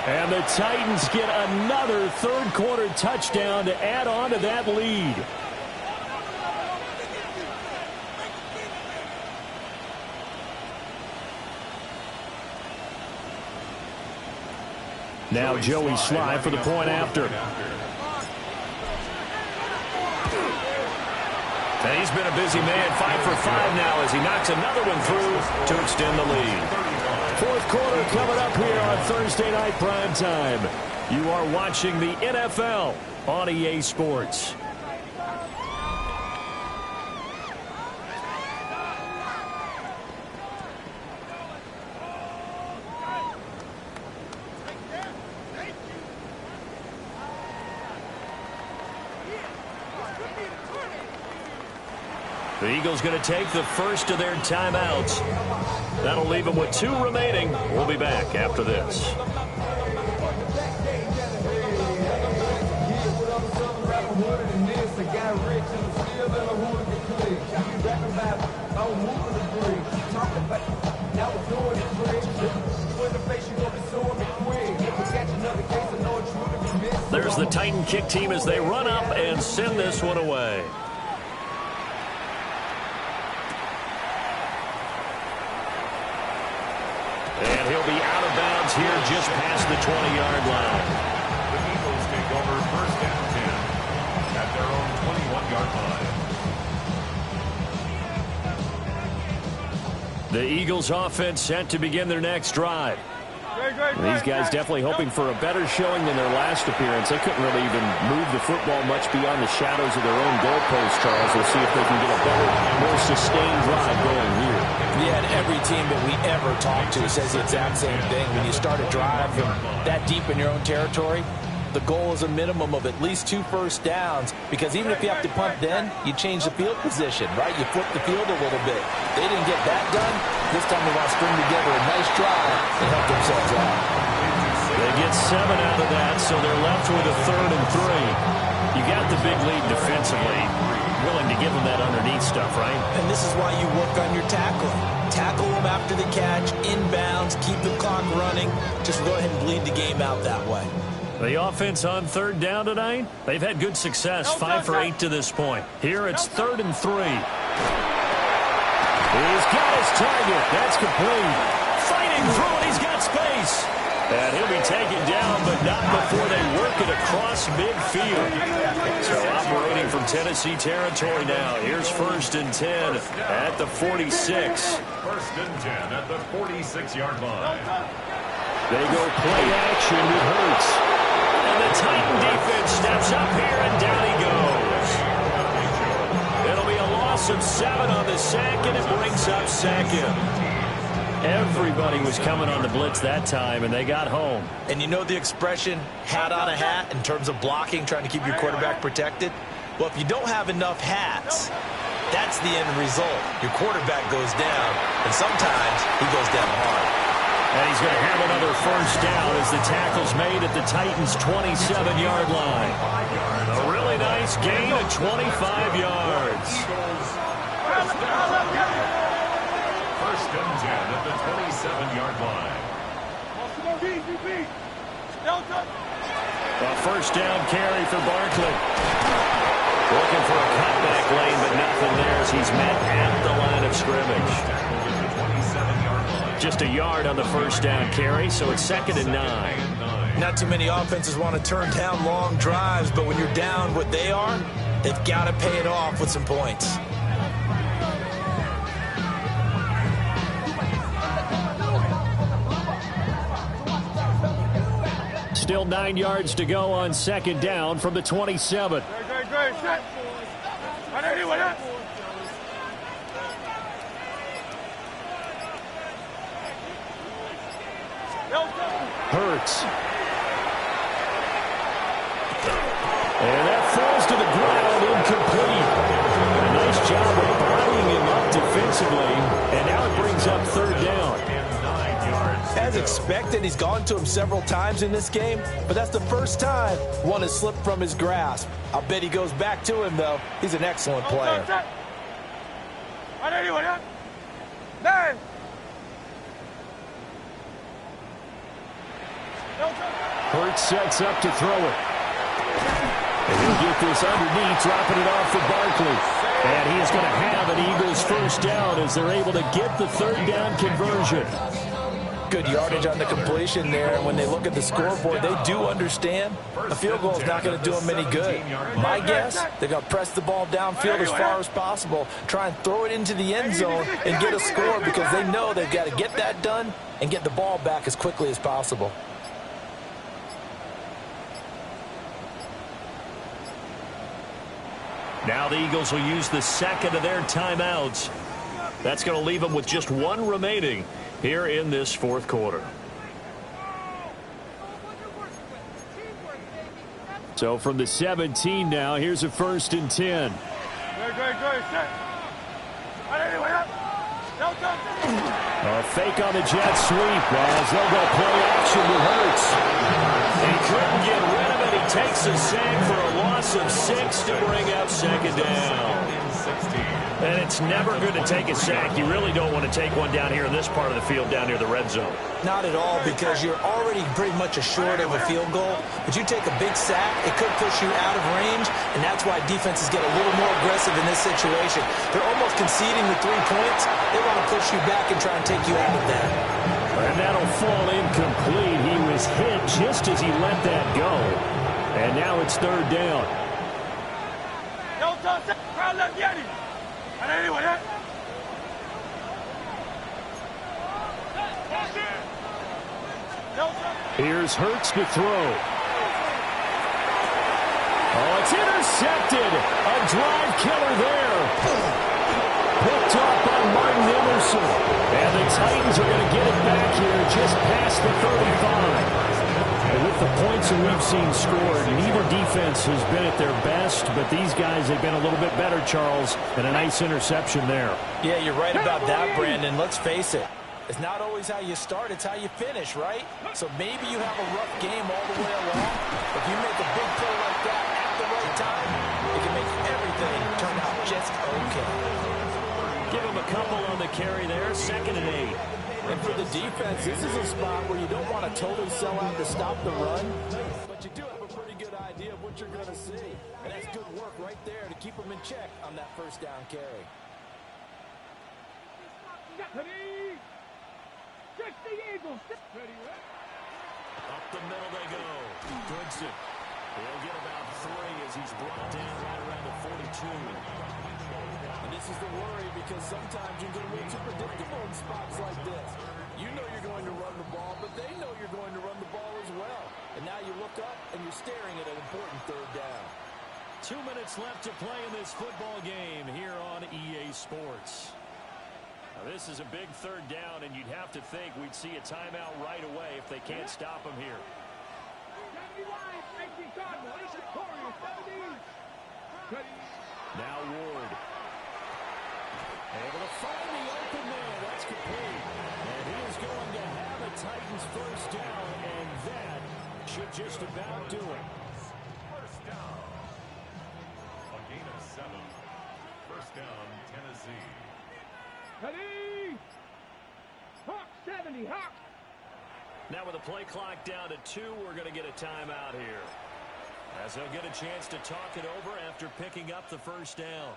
[SPEAKER 2] And the Titans get another 3rd quarter touchdown to add on to that lead. Now Joey Sly for the point after. And he's been a busy man, 5 for 5 now as he knocks another one through to extend the lead. 4th quarter coming up here on Thursday Night Prime Time. You are watching the NFL on EA Sports. The Eagles going to take the first of their timeouts. That'll leave them with 2 remaining. We'll be back after this. There's the Titan kick team as they run up and send this one away. And he'll be out of bounds here just past the 20-yard line.
[SPEAKER 3] The Eagles take over first and 10 at their own 21-yard line.
[SPEAKER 2] The Eagles offense set to begin their next drive. These guys definitely hoping for a better showing than their last appearance. They couldn't really even move the football much beyond the shadows of their own goalpost, Charles. We'll see if they can get a better, more sustained drive going here.
[SPEAKER 5] Yeah, and every team that we ever talk to says the exact same thing. When you start a drive from that deep in your own territory, the goal is a minimum of at least 2 first downs, because even if you have to punt then, you change the field position, right? You flip the field a little bit. They didn't get that done. This time they want to string together a nice drive and help themselves out.
[SPEAKER 2] They get 7 out of that, so they're left with a 3rd and 3. You got the big lead defensively. Willing to give them that underneath stuff, right?
[SPEAKER 5] And this is why you work on your tackling. Tackle them after the catch, inbounds, keep the clock running. Just go ahead and bleed the game out that way.
[SPEAKER 2] The offense on 3rd down tonight, they've had good success, 5 for 8 to this point. Here it's 3rd and 3. He's got his target. That's complete. Fighting through it. He's got space. And he'll be taken down, but not before they work it across midfield. So operating from Tennessee territory now. Here's 1st and 10 at the 46.
[SPEAKER 3] 1st and 10 at the 46-yard line.
[SPEAKER 2] They go play action with Hurts. And the Titan defense steps up here, and down he goes. It'll be a loss of 7 on the sack, and it brings up 2nd. Everybody was coming on the blitz that time, and they got home.
[SPEAKER 5] And you know the expression, hat on a hat, in terms of blocking, trying to keep your quarterback protected? Well, if you don't have enough hats, that's the end result. Your quarterback goes down, and sometimes he goes down hard.
[SPEAKER 2] And he's going to have another 1st down as the tackle's made at the Titans' 27-yard line. A really nice gain of 25 yards.
[SPEAKER 3] 1st and 10 at the 27-yard line.
[SPEAKER 2] A 1st down carry for Barkley. Looking for a cutback lane, but nothing there as he's met at the line of scrimmage. Just a yard on the 1st down carry, so it's 2nd and 9.
[SPEAKER 5] Not too many offenses want to turn down long drives, but when you're down what they are, they've got to pay it off with some points.
[SPEAKER 2] Still 9 yards to go on 2nd down from the 27. Hurts. And that falls to the ground, incomplete. A nice job of bodying him up defensively, and now it brings up 3rd down.
[SPEAKER 5] As expected, he's gone to him several times in this game, but that's the first time one has slipped from his grasp. I'll bet he goes back to him, though. He's an excellent player.
[SPEAKER 2] Hurts sets up to throw it. And he'll get this underneath, dropping it off for Barkley. And he is going to have an Eagles 1st down as they're able to get the 3rd down conversion.
[SPEAKER 5] Good yardage on the completion there. And when they look at the scoreboard, they do understand a field goal is not going to do them any good. My guess, they're going to press the ball downfield as far as possible, try and throw it into the end zone and get a score, because they know they've got to get that done and get the ball back as quickly as possible.
[SPEAKER 2] Now the Eagles will use the 2nd of their timeouts. That's going to leave them with just 1 remaining here in this 4th quarter. So from the 17 now, here's a 1st and 10. A fake on the jet sweep as they'll go play action with Hurts. He couldn't get rid of it. He takes a sack for a loss of 6 to bring up second down. And it's never good to take a sack. You really don't want to take one down here in this part of the field down near the red zone.
[SPEAKER 5] Not at all, because you're already pretty much assured of a field goal. But you take a big sack, it could push you out of range, and that's why defenses get a little more aggressive in this situation. They're almost conceding the 3 points. They want to push you back and try and take you out of that.
[SPEAKER 2] And that'll fall incomplete. He was hit just as he let that go. And now it's third down. Here's Hurts to throw. Oh, it's intercepted. A drive killer there. Picked off by Martin Emerson. And the Titans are going to get it back here just past the 35. And with the points that we've seen scored, neither defense has been at their best, but these guys have been a little bit better, Charles, and a nice interception there.
[SPEAKER 5] Yeah, you're right about that, Brandon. Let's face it. It's not always how you start, it's how you finish, right? So maybe you have a rough game all the way along. If you make a big play like that at the right time, it can make everything turn out just okay.
[SPEAKER 2] Give him a couple on the carry there, 2nd and 8.
[SPEAKER 5] And for the defense, this is a spot where you don't want to totally sell out to stop the run, but you do have a pretty good idea of what you're going to see. And that's good work right there to keep them in check on that first down carry.
[SPEAKER 2] Up the middle they go. Goodson. He'll get about 3 as he's brought down right around the 42.
[SPEAKER 5] And this is the worry, because sometimes you get a little too predictable in spots like this. You know you're going to run the ball, but they know you're going to run the ball as well. And now you look up and you're staring at an important third down.
[SPEAKER 2] 2 minutes left to play in this football game here on EA Sports. Now, this is a big third down, and you'd have to think we'd see a timeout right away if they can't stop him here. Now Ward. Able to find the open man. That's complete. And he is going to have a Titans first down, and that should just about do it.
[SPEAKER 3] First down. A gain of 7. First down, Tennessee.
[SPEAKER 6] Ready? Hawk 70, Hawk.
[SPEAKER 2] Now with the play clock down to 2, we're going to get a timeout here, as they'll get a chance to talk it over after picking up the first down.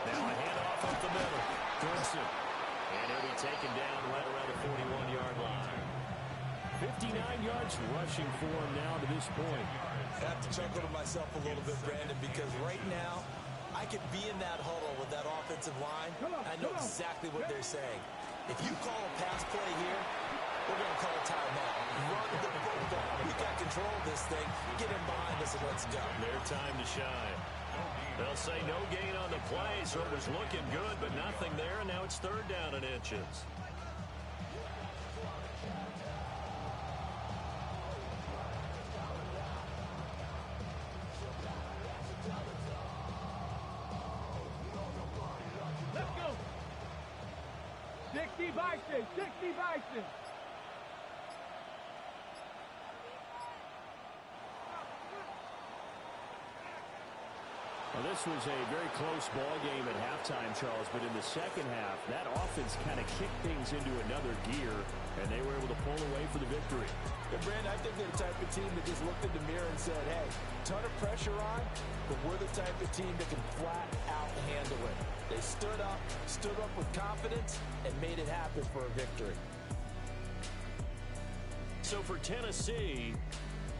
[SPEAKER 2] Now a handoff up the middle. Goodson. And he'll be taken down right around the 41-yard line. 59 yards rushing for him now to this point.
[SPEAKER 5] I have to chuckle to myself a little bit, Brandon, because right now I could be in that huddle with that offensive line. I know exactly what they're saying. If you call a pass play here, we're going to call a timeout. Run the football. We got control of this thing. Get him behind us and let's go.
[SPEAKER 2] Their time to shine. They'll say no gain on the play, so it was looking good, but nothing there, and now it's third down and inches.
[SPEAKER 6] Let's go. 60 Bison, 60 Bison.
[SPEAKER 2] Well, this was a very close ball game at halftime, Charles, but in the second half, that offense kind of kicked things into another gear, and they were able to pull away for the victory.
[SPEAKER 5] And Brandon, I think they're the type of team that just looked in the mirror and said, hey, ton of pressure on, but we're the type of team that can flat out handle it. They stood up with confidence, and made it happen for a victory.
[SPEAKER 2] So for Tennessee,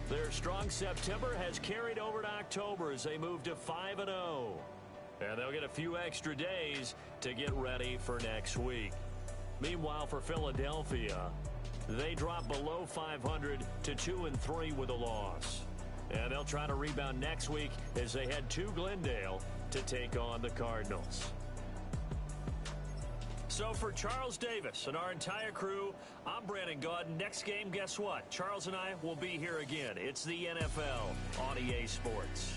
[SPEAKER 2] their strong September has carried over to October as they move to 5-0. And they'll get a few extra days to get ready for next week. Meanwhile, for Philadelphia, they drop below 500 to 2-3 with a loss. And they'll try to rebound next week as they head to Glendale to take on the Cardinals. So So for Charles Davis and our entire crew, I'm Brandon Gaudin. Next game, guess what? Charles and I will be here again. It's the NFL on EA Sports.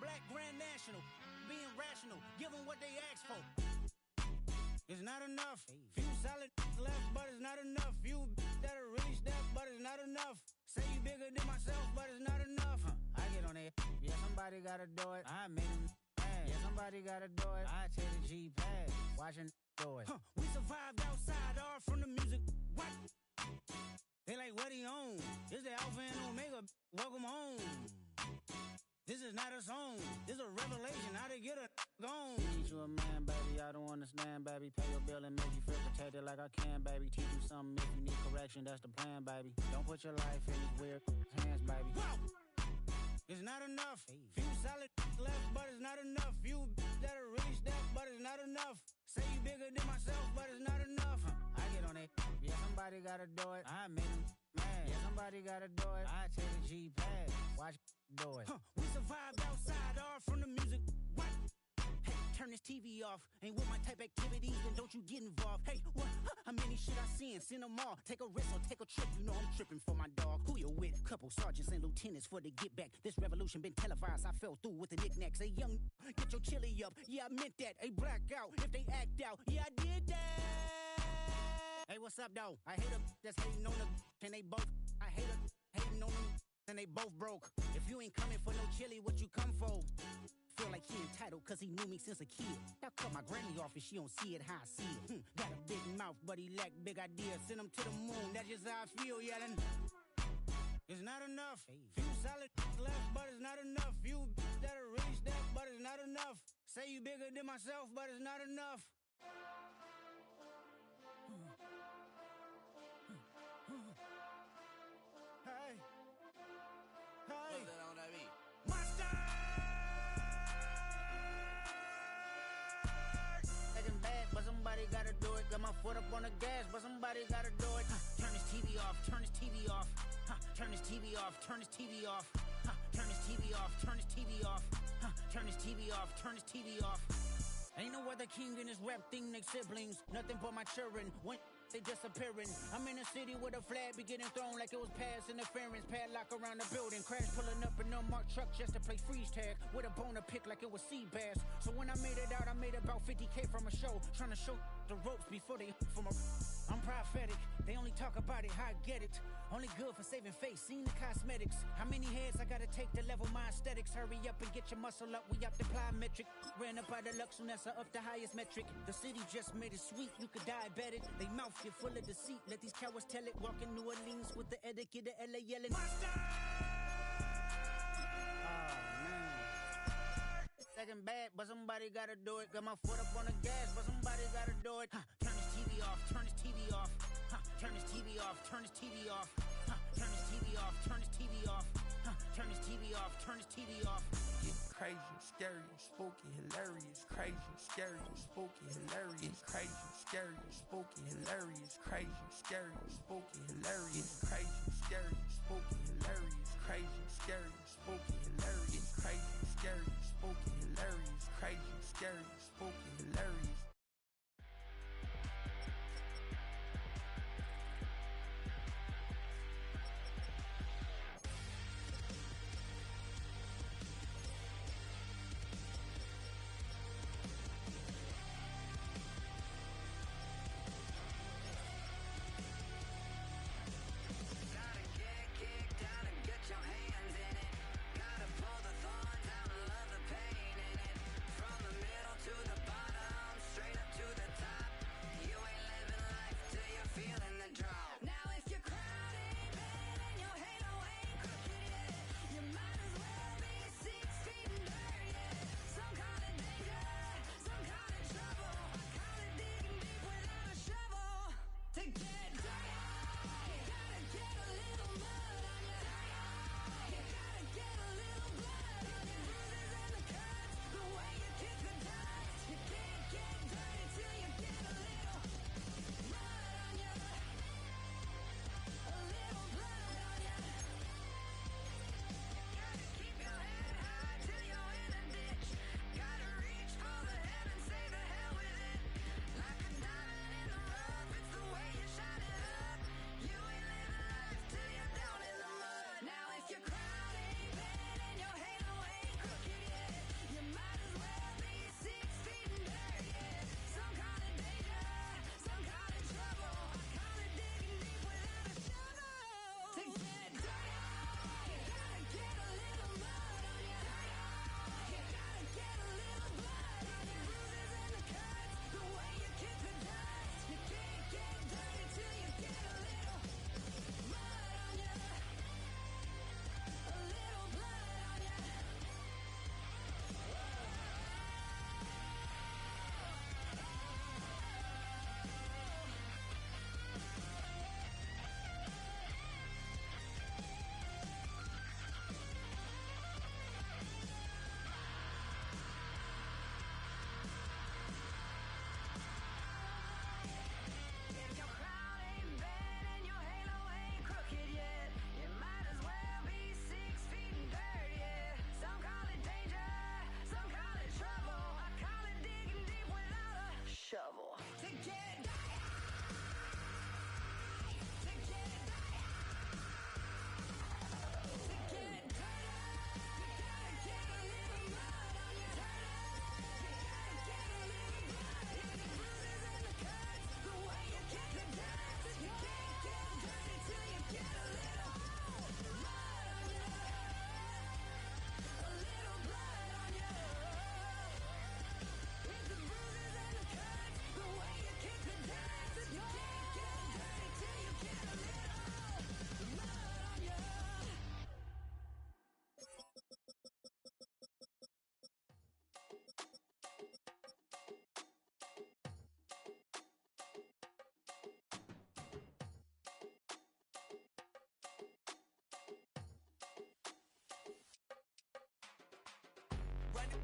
[SPEAKER 8] black Grand National. Being rational, give them what they ask for. It's not enough. Few solid left, but it's not enough. Few that'll really step, but it's not enough. Say you bigger than myself, but it's not enough. I get on it. Yeah, somebody gotta do it. I made him mad. Yeah, somebody gotta do it. I take the G-pad. Watching do it. We survived outside, all from the music. What? They like, what he on? This the Alpha and Omega. Welcome home. This is not a song. This is a revelation. How to get a gone. Teach you a man, baby. I don't understand, baby. Pay your bill and make you feel protected like I can, baby. Teach you something if you need correction. That's the plan, baby. Don't put your life in these weird hands, baby. Whoa! It's not enough. Few solid left, but it's not enough. Few that'll really step, but it's not enough. Say you bigger than myself, but it's not enough. I get on it. Yeah, somebody gotta do it. I made him mad. Yeah, somebody gotta do it. I take the G-pad. Watch do it. We survived outside, all from the music. What? Hey, turn this TV off. Ain't with my type activities, then don't you get involved. Hey, what? How many shit I seen? Send them all. Take a risk or take a trip. You know I'm tripping for my dog. Who you with? Couple sergeants and lieutenants for the get back. This revolution been televised. I fell through with the knickknacks. Hey, young, get your chili up. Yeah, I meant that. Hey, black out if they act out. Yeah, I did that. Hey, what's up, though? I hate them that's hating on the and they both. I hate them hating on them and they both broke. If you ain't coming for no chili, what you come for? Feel like he entitled cause he knew me since a kid. I cut my granny off and she don't see it how I see it. Got a big mouth, but he lack big ideas. Send him to the moon, that's just how I feel yelling. It's not enough. Few solid left, but it's not enough. Few that'll really step, but it's not enough. Say you bigger than myself, but it's not enough. Hey. Hey. Monster! Taking bad, but somebody gotta do it. Got my foot up on the gas, but somebody gotta do it. Turn this TV off, turn this TV off. Turn this TV off, turn this TV off. Turn this TV off, turn this TV off. Turn this TV off, turn this TV off. Ain't no other king in this rap thing, they siblings. Nothing but my children. When they disappearing. I'm in a city with a flag be getting thrown like it was pass interference. Padlock around the building. Crash pulling up an unmarked truck just to play freeze tag. With a bone to pick like it was sea bass. So when I made it out, I made about 50K from a show. Trying to show the ropes before they from a... I'm prophetic. They only talk about it, how I get it. Only good for saving face, seen the cosmetics. How many heads I gotta take to level my aesthetics? Hurry up and get your muscle up, we up the plyometric. Ran up out of luck, soon that's up the highest metric. The city just made it sweet, you could diabetic. They mouth get full of deceit, let these cowards tell it. Walk in New Orleans with the etiquette of LA yelling Monster! Second bad, but somebody gotta do it. Got my foot up on the gas, but somebody gotta do it. Turn this TV off, turn this TV off. Turn this TV off, turn this TV off. Turn this TV off, turn this TV off. Turn this TV off, turn this TV off.
[SPEAKER 9] Getting crazy, scary, spooky, hilarious. Crazy, scary, spooky, hilarious. Crazy, scary, spooky, hilarious. Crazy, scary, spooky, hilarious. Crazy, scary, spooky, hilarious. Crazy, scary, spooky, hilarious. Crazy, scary, spooky, hilarious. Crazy, scary, spooky, hilarious.
[SPEAKER 1] To the bottom,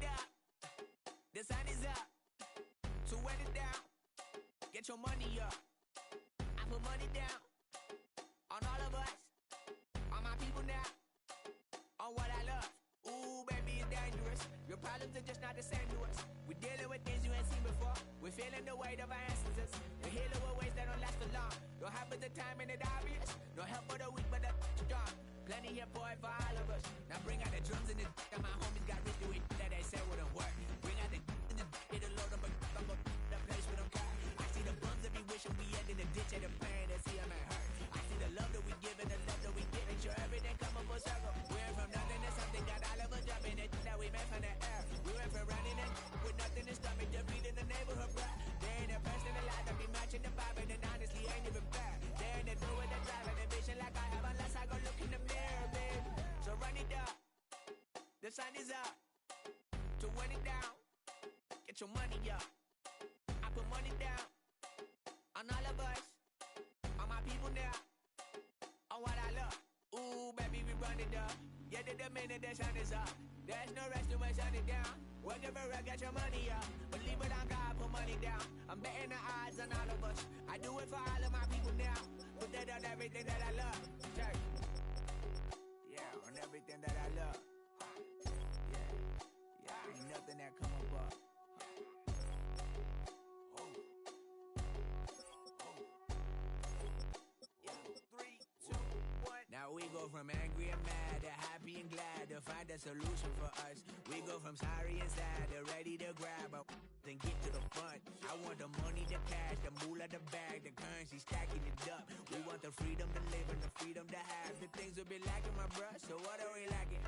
[SPEAKER 8] it up. The sun is up. So wet it down. Get your money up. I put money down on all of us, on my people now, on what I love. Ooh, baby, it's dangerous. Your problems are just not the same to us. We're dealing with things you ain't seen before. We're feeling the weight of our ancestors. We're healing with ways that don't last for long. Don't have but the time and it obvious. No help for the weak, but the strong. Plenty here for it for all of us. Now bring out the drums and the that my homies got rich with that they said wouldn't work. Bring out the and the it'll load up I'm gonna the place with them car. I see the bums that be wishing we end in the ditch and the pain that see them ain't hurt. I see the love that we give and the love that we get. Make sure everything come up full circle. We went from nothing to something, got all of us jumping it that we made from the air. We went from running it with nothing to stop it, defeating the neighborhood, bruh. There ain't a person alive that be matching the vibe, and honestly ain't even fair. There ain't a door with the drive and a vision like I have unless I go look in the mirror, babe. So run it up, the sun is up. To run it down, get your money up. I put money down on all of us, on my people now, on what I love. Ooh, baby, we run it up. Yeah, the minute the sun is up, there's no rest to when sun it down. Working for it, get your money up. Believe it on God, put money down. I'm betting the odds on all of us. I do it for all of my people now. Put that on everything that I love. Check. Yeah, on everything that I love. Yeah, ain't nothing that come above. Now we go from angry and mad to happy and glad to find a solution for us. We go from sorry and sad to ready to grab up and get to the front. I want the money, the cash, the moolah, the bag, the currency, stacking it up. We want the freedom to live and the freedom to have. The things will be lacking, my bruh, so what are we lacking?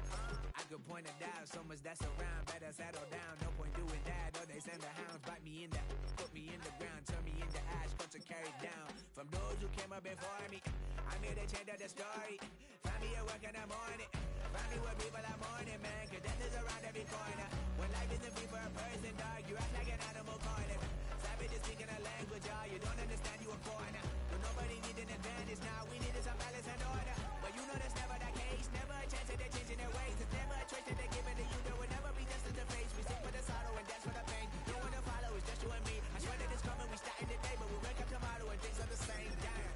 [SPEAKER 8] I could point it out, so much that's around. Better settle down, no point doing that. Or they send the hounds, bite me in the, put me in the ground, turn me into ash, cut to carry down. From those who came up before me, I'm here to change up the story. Find me at work in the morning. Find me where people are mourning, man. Cause death is around every corner. When life isn't free for a person, dog, you act like an animal corner. Savage is speaking a language, y'all. You don't understand, you a foreigner. But nobody needs an advantage now. We need some balance and order. But you know that's never the case. Never a chance that they're changing their ways. It's never a choice that they're giving to you. There will never be justice to face. We stick for the sorrow and dance for the pain. No one to follow, it's just you and me. I swear that it's coming. We starting today, but we wake up tomorrow and things are the same. Damn.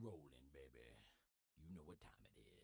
[SPEAKER 10] rolling, baby. You know what time it is.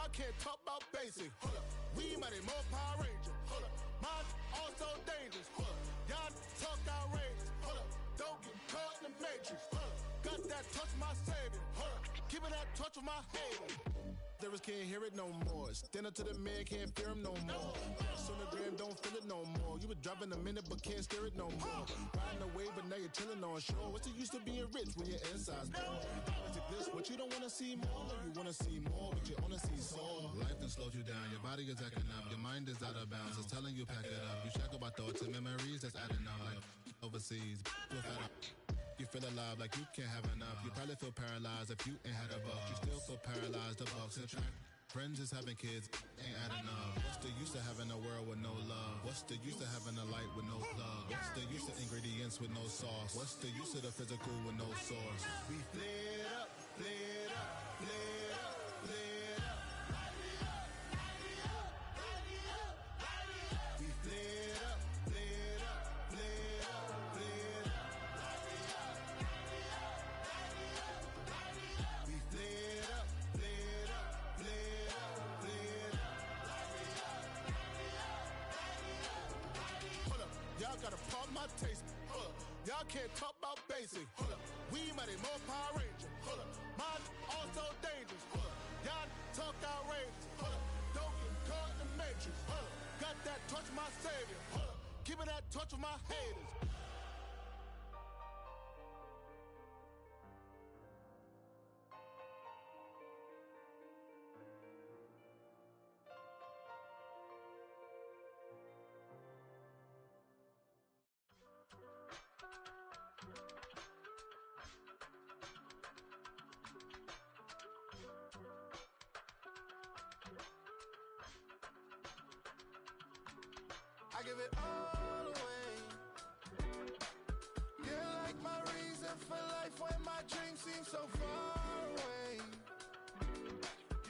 [SPEAKER 4] Y'all can't talk about basic. Hold up. We mighty more Power Ranger. Hold up. Mine also dangerous. Hold up. Y'all talk outrageous. Hold up. Don't get caught in the matrix. Hold up. Got that touch my savior. Hold up. Keeping that touch with my haters. Lyrics can't hear it no more. Stand up to the man, can't fear him no more. Sonogram don't feel it no more. You were driving a minute but can't steer it no more. Riding away but now you're chilling on shore. What's the use of being rich when your inside's poor? Is it this what you don't want to see more? Or you want to see more but you only see sore? Life done slowed you down. Your body is acting up. Your mind is out of bounds. It's telling you pack it up. You shackle by thoughts and memories that's adding up. Like overseas. You feel alive like you can't have enough. You probably feel paralyzed if you ain't had a buck. You still feel paralyzed above the track. Friends is having kids, ain't adding up. What's the use of having a world with no love? What's the use of having a light with no plug? What's the use of ingredients with no sauce? What's the use of the physical with no source? We flared up, flared up, flared up, flared up. We flared up, flared up, flared up, flared up. We flared up, flared up, flared up, flared up. Hold up, y'all gotta pardon my taste. Hold up, y'all can't talk about basic. Hold up, we mighty more Power Ranger. Hold up, mine also dangerous. Hold up, y'all talk outrageous. Hold up, don't get caught in the matrix. Hold up, got that touch my savior. Hold up, keeping that touch with my haters.
[SPEAKER 11] I give it all away. You're like my reason for life when my dreams seem so far away.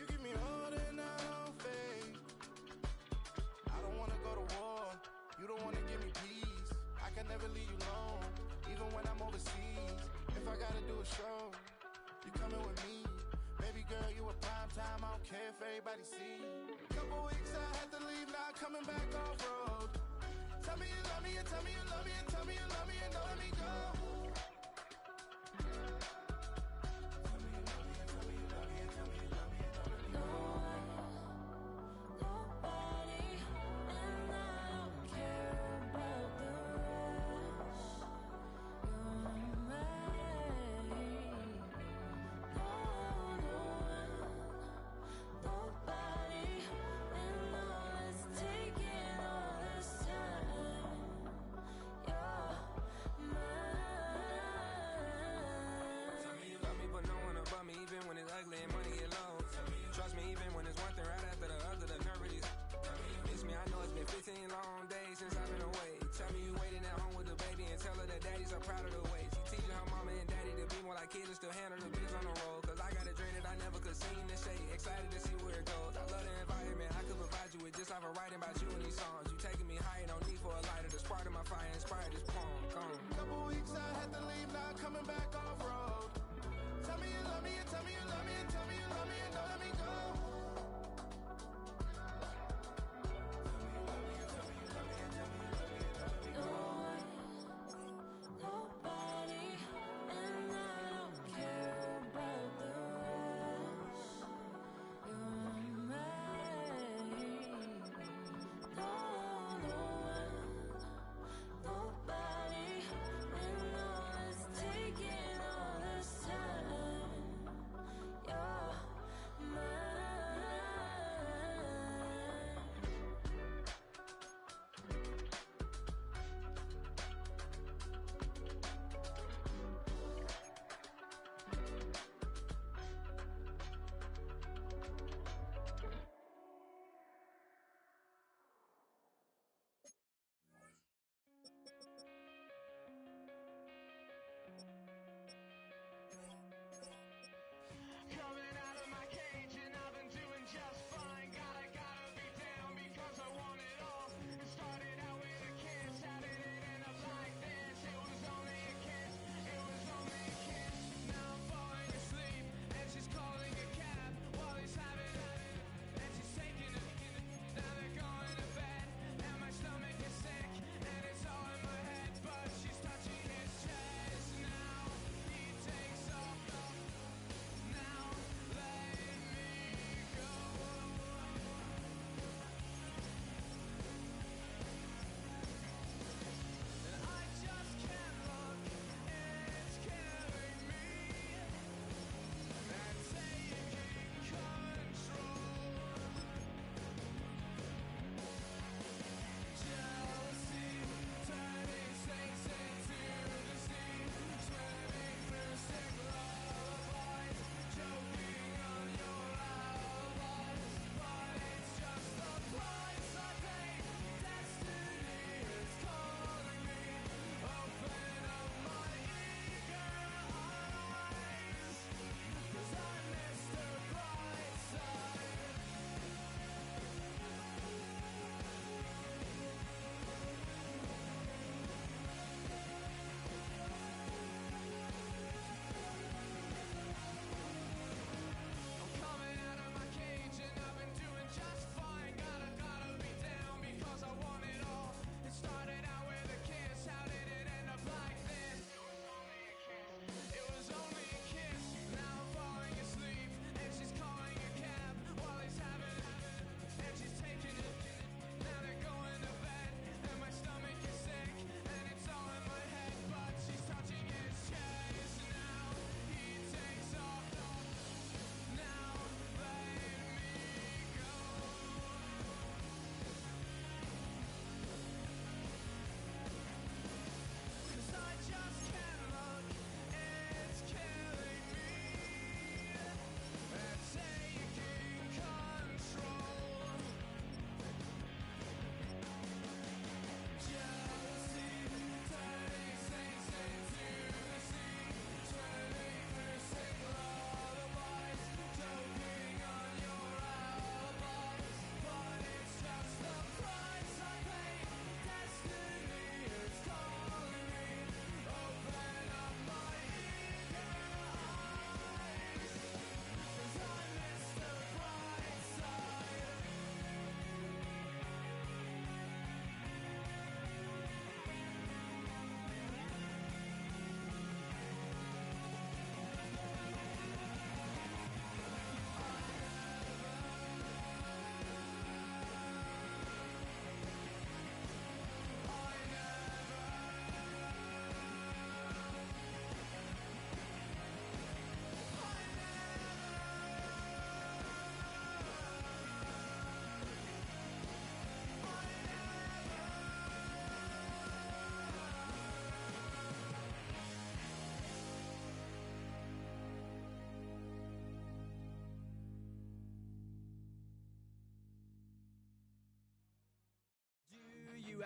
[SPEAKER 11] You give me all that I don't fade. I don't wanna go to war. You don't wanna give me peace. I can never leave you alone, even when I'm overseas. If I gotta do a show, you coming with me. Baby girl, you a prime time. I don't care if everybody see. Couple weeks I had to leave, now coming back off road. Tell me you love me and tell me you love me and tell me you love me and don't let me go. Tell me you love me and tell me you love me and tell me you love me and don't let me go.
[SPEAKER 12] Nobody, and I don't care about the rest. You're mine. Nobody, and all is taking all this time. You're mine.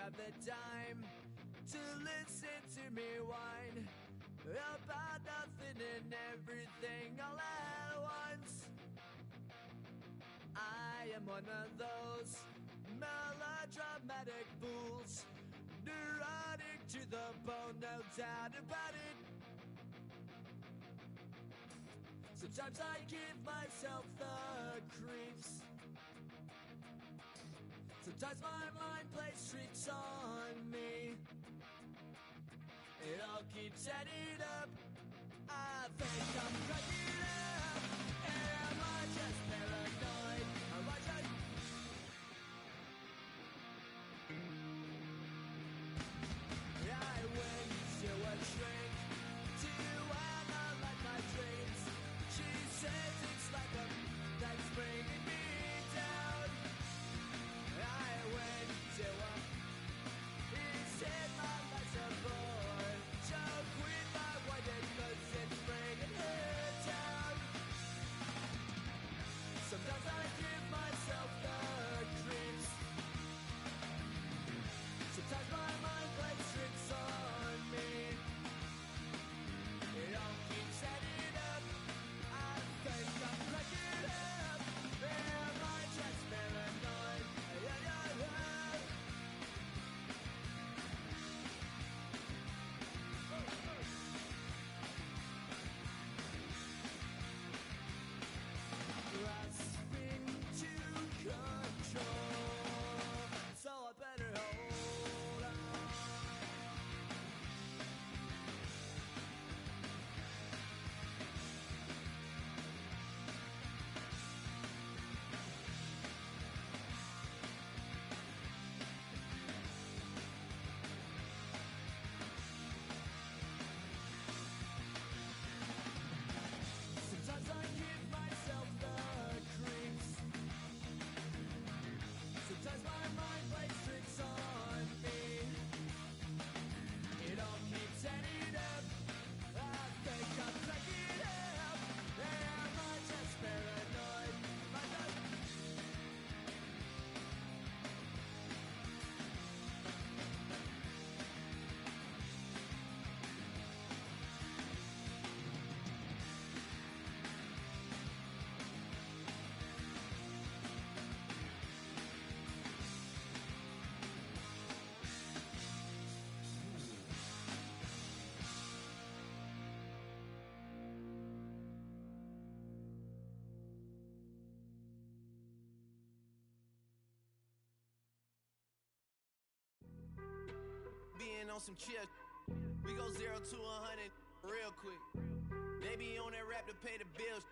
[SPEAKER 13] grab the dime to listen to me whine about nothing and everything all at once. I am one of those melodramatic fools, neurotic to the bone, no doubt about it. Sometimes I give myself the creeps. Sometimes my mind plays tricks on me. It all keeps adding up. I think I'm cracking up. Am I just paranoid? Am I just... I went to a shrink to analyze my dreams. She says it's like a that's bringing me down. I went to a... He said my life's a bore. Joke with my wife because it's bringing her down. Sometimes I give myself the creeps. Sometimes my mind plays tricks on me. It all keeps adding up. I think I'm cracking up. Am I just paranoid? Yeah, yeah, yeah. Grasping to control, so I better hold on. Sometimes I give myself the creeps. Sometimes my mind plays tricks on me. It all keeps adding up. I think I'm cracking up. Am I just paranoid? Am I just...
[SPEAKER 1] Being on some chill, we go 0 to 100 real quick. They be on that rap to pay the bills,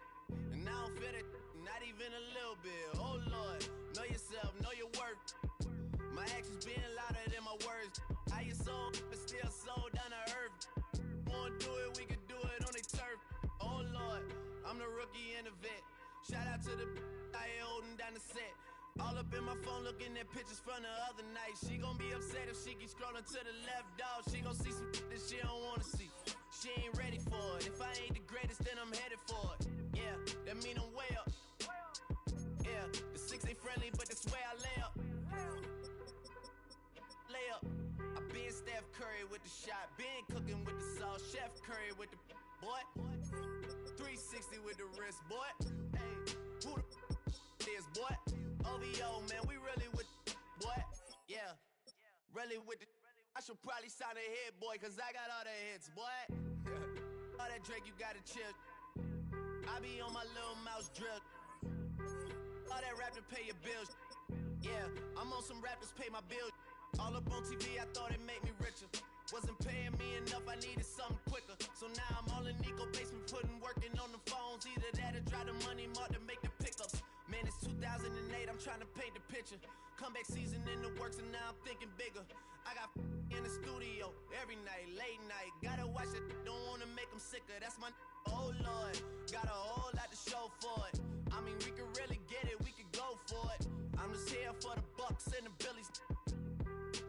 [SPEAKER 1] and I don't feel it, not even a little bit. Oh Lord, know yourself, know your worth. My actions being louder than my words. How you sold, but still sold down to earth. Wanna do it, we can do it on the turf. Oh Lord, I'm the rookie and the vet. Shout out to the I ain't holding down the set. All up in my phone looking at pictures from the other night. She gon' be upset if she keep scrolling to the left, dog. She gon' see some that she don't wanna see. She ain't ready for it. If I ain't the greatest, then I'm headed for it. Yeah, that mean I'm way up. Yeah, the 6 ain't friendly, but that's where I lay up. Lay up. I been Steph Curry with the shot. Been cooking with the sauce. Chef Curry with the boy. 360 with the wrist, boy. Hey, who the is, boy? OVO, man, we really with boy. Yeah, really with the. I should probably sign a hit, boy, cause I got all the hits, boy. All that Drake, you gotta chill. I be on my little mouse drip. All that rap to pay your bills. Yeah, I'm on some rappers pay my bills. All up on TV, I thought it made me richer. Wasn't paying me enough, I needed something quicker. So now I'm all in Nico basement, working on the phones. Either that or try the money mark to make the pickups. Man, it's 2008, I'm trying to paint the picture. Comeback season in the works and now I'm thinking bigger. I got in the studio every night, late night. Gotta watch it, don't wanna make them sicker. That's my oh Lord, got a whole lot to show for it. I mean, we could really get it, we could go for it. I'm just here for the Bucks and the Billies.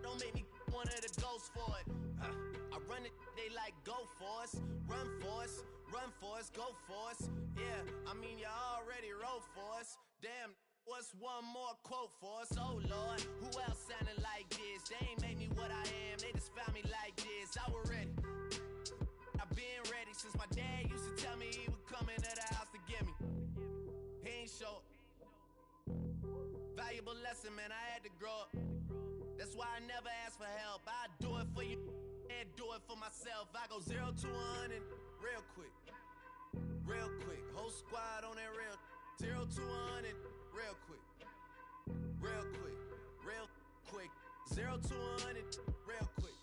[SPEAKER 1] Don't make me one of the ghosts for it. I run it, they like go for us, run for us, go for us. Yeah, I mean you already wrote for us. Damn, What's one more quote for us? Oh Lord, who else sounding like this? They ain't made me what I am, they just found me like this. I was ready. I've been ready since my dad used to tell me he would come into the house to get me. He ain't show up. Valuable lesson, man, I had to grow up. That's why I never ask for help. I do it for you and do it for myself. I go 0 to 100 real quick. Real quick. Whole squad on that real. 0 to 100 real quick. Real quick. Real quick. 0 to 100 real quick.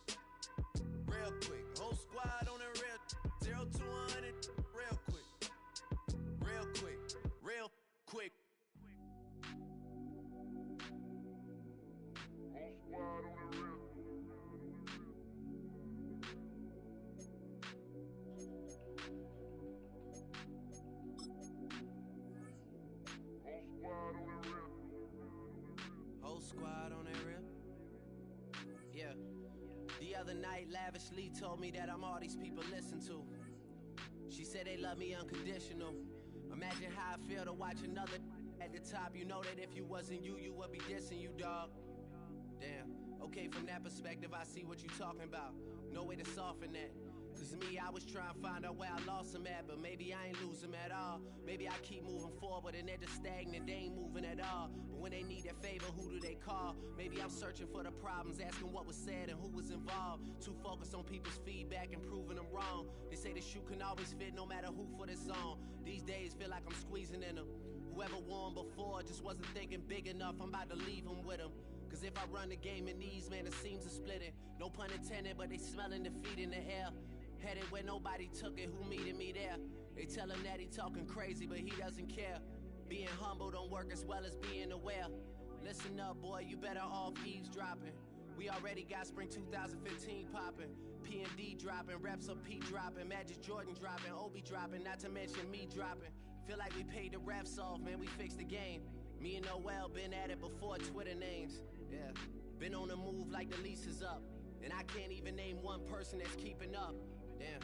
[SPEAKER 1] Real quick. Whole squad on that real. 0 to 100 real quick. Real quick. Real quick. Whole squad on the real. Whole squad on that real. Yeah. The other night, lavishly told me that I'm all these people listen to. She said they love me unconditional. Imagine how I feel to watch another at the top. You know that if you wasn't you, you would be dissing you, dog. Damn. Okay, from that perspective, I see what you talking about. No way to soften that. Cause me, I was trying to find out where I lost them at, but maybe I ain't lose them at all. Maybe I keep moving forward and they're just stagnant, they ain't moving at all. But when they need a favor, who do they call? Maybe I'm searching for the problems, asking what was said and who was involved. Too focused on people's feedback and proving them wrong. They say the shoe can always fit no matter who for this song. These days feel like I'm squeezing in them. Whoever won before just wasn't thinking big enough, I'm about to leave them with them. Cause if I run the game in these, man, the seams are splitting. No pun intended, but they smelling defeat in the air. Headed where nobody took it, who meeting me there? They tell him that he talking crazy, but he doesn't care. Being humble don't work as well as being aware. Listen up, boy, you better off eavesdropping. We already got spring 2015 popping. P&D dropping, reps up P dropping, Magic Jordan dropping, Obi dropping, not to mention me dropping. Feel like we paid the refs off, man, we fixed the game. Me and Noel been at it before Twitter names. Yeah, been on the move like the lease is up. And I can't even name one person that's keeping up. Damn,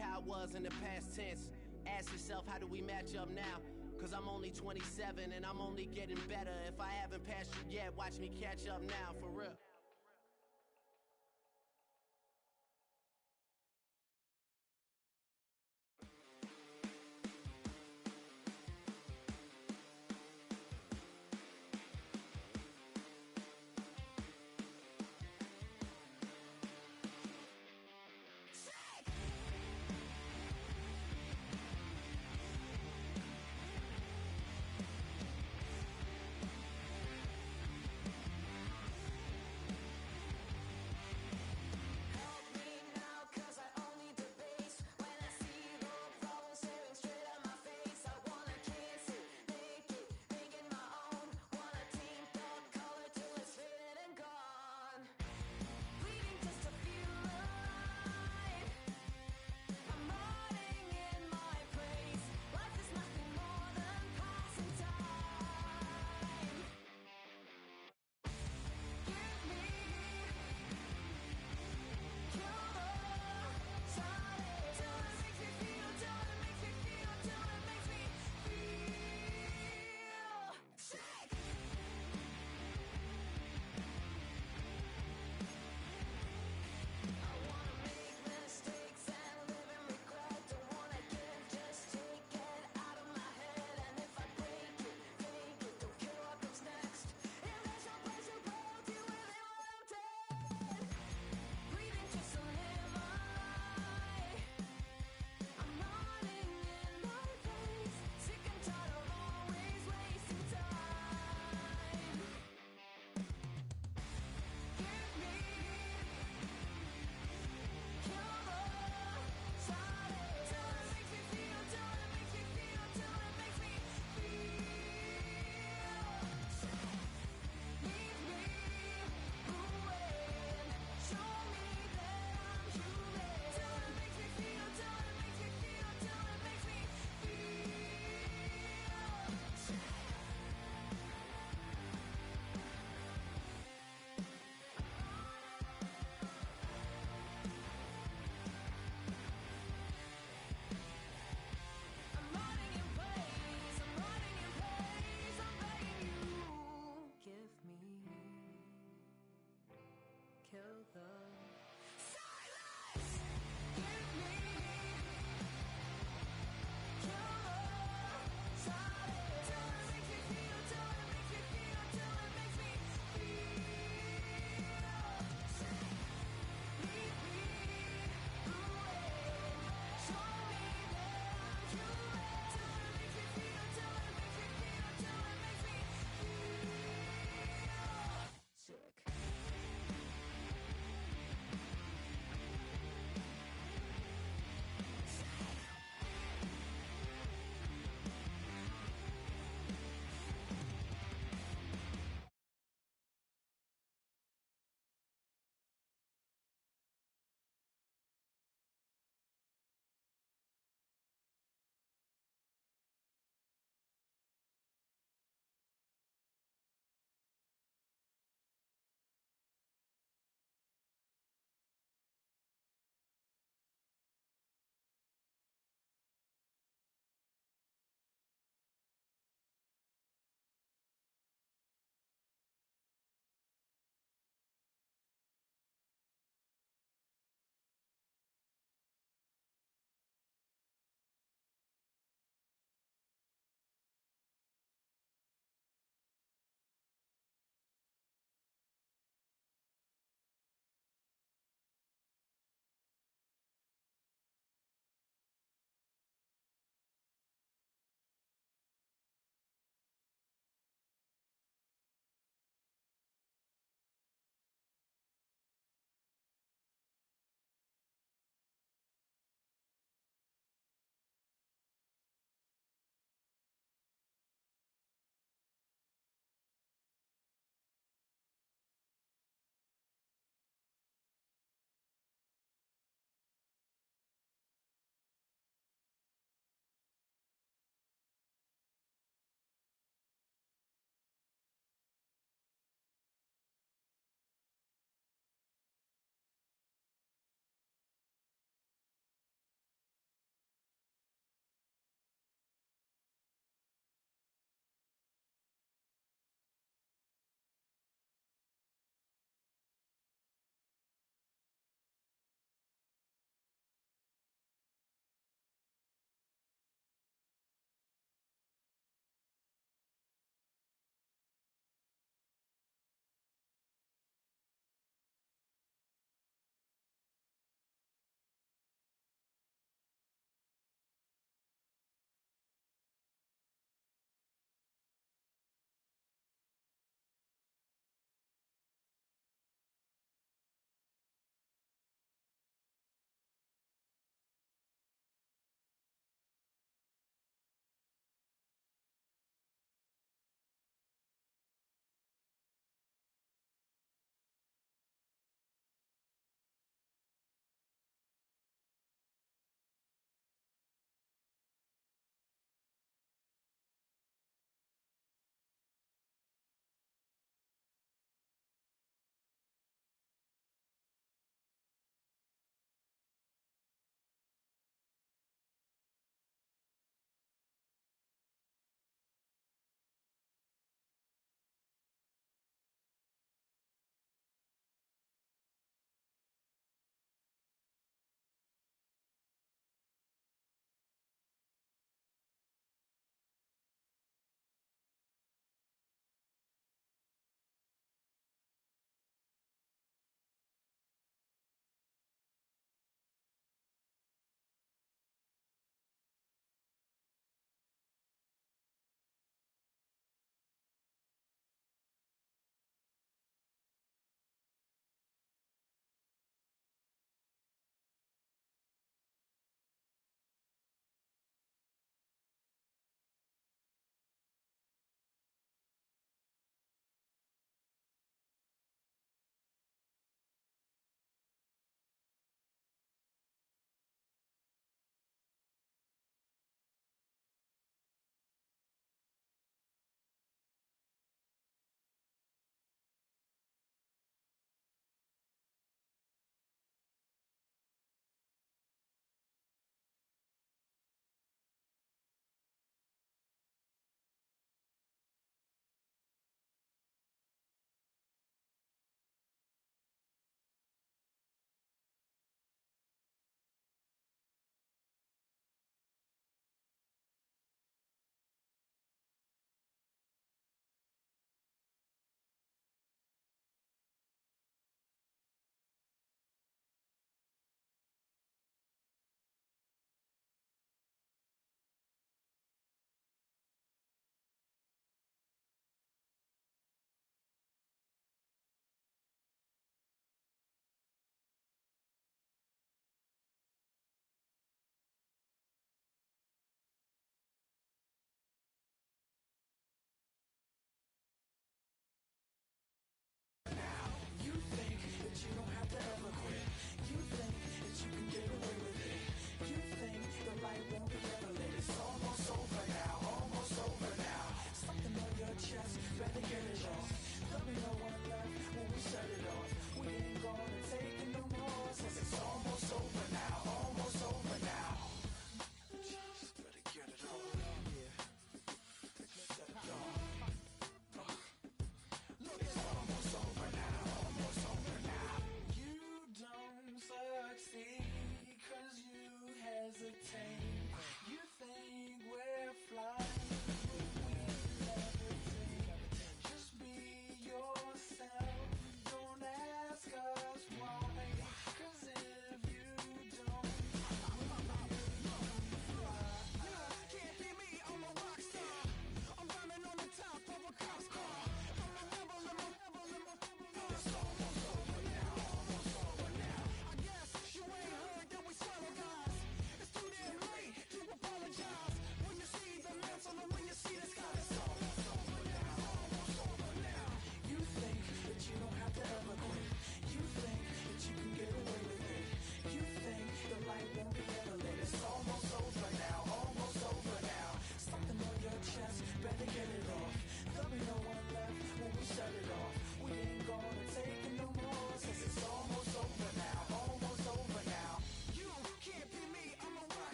[SPEAKER 1] how I was in the past tense. Ask yourself, how do we match up now? Cause I'm only 27 and I'm only getting better. If I haven't passed you yet, watch me catch up now, for real.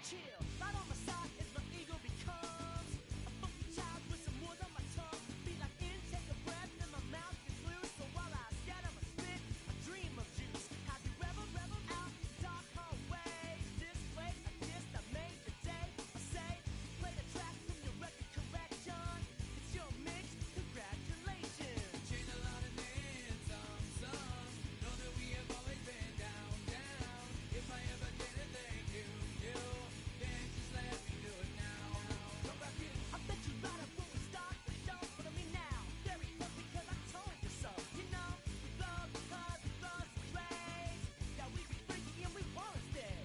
[SPEAKER 13] chill. Right on my side is my ego becomes a funky child with some words on my tongue. Be like in, take a breath, and my mouth gets loose. So while I scatter my spit, I dream of juice. Have you rebel out dark hallways? This way, I guess I made the day. I say, play the track from your record collection. It's your mix, congratulations.
[SPEAKER 14] Chain a lot of names, some. Know that we have always been down. If I ever didn't thank you, then just let me do it now.
[SPEAKER 13] Come back in. I bet you right up when we start the show, but I mean now, very close because I told you so. You know, we love because we love the trace. Yeah, we be freaky and we wanna stay.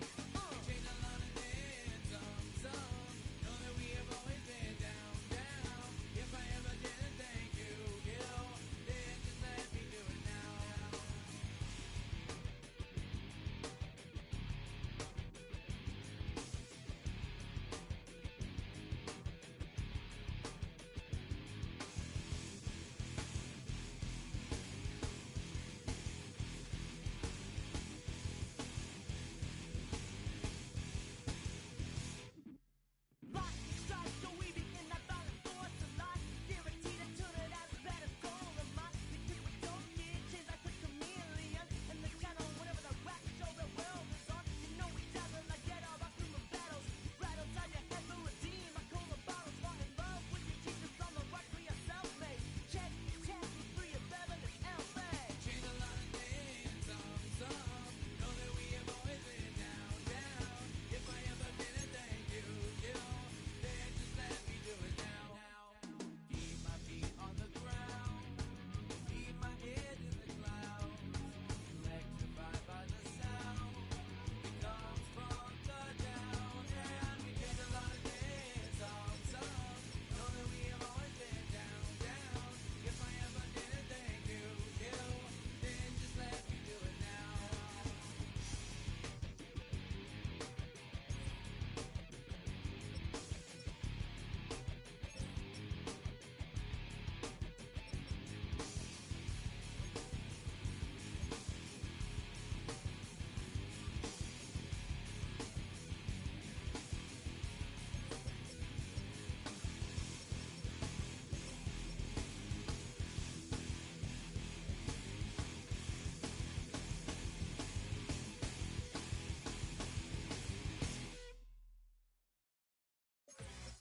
[SPEAKER 14] Chain a lot of names, some. Know that we have always been down. If I ever didn't thank you, then just let me do it now.
[SPEAKER 13] Lightning strikes, so we begin that violent force of life. Guaranteed to turn it as bad as gold of mine. Because we don't get changed like a chameleon. And the channel, whatever the rap show the world is on. You know we dazzle like get all our human battles. Rattles out your head will redeem. I call the bottles, fall in love with your teachers on the right for yourself, mate. Check, with 3 of 7 is LA.
[SPEAKER 14] Chain a lot of names, some. Know that we have always been down. If I ever didn't thank you, then just let me do it now. Keep my feet on the ground, keep my head in the clouds. Electrified by the sound that comes from the down. And we get a lot of names, some. Know that we have always been down. If I ever didn't thank you, then just let me do it now.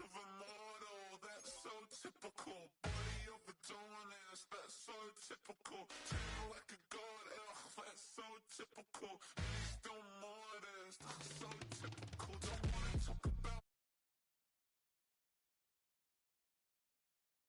[SPEAKER 11] Of a model, that's so typical. Body of a Adonis, that's so typical. Tell I could go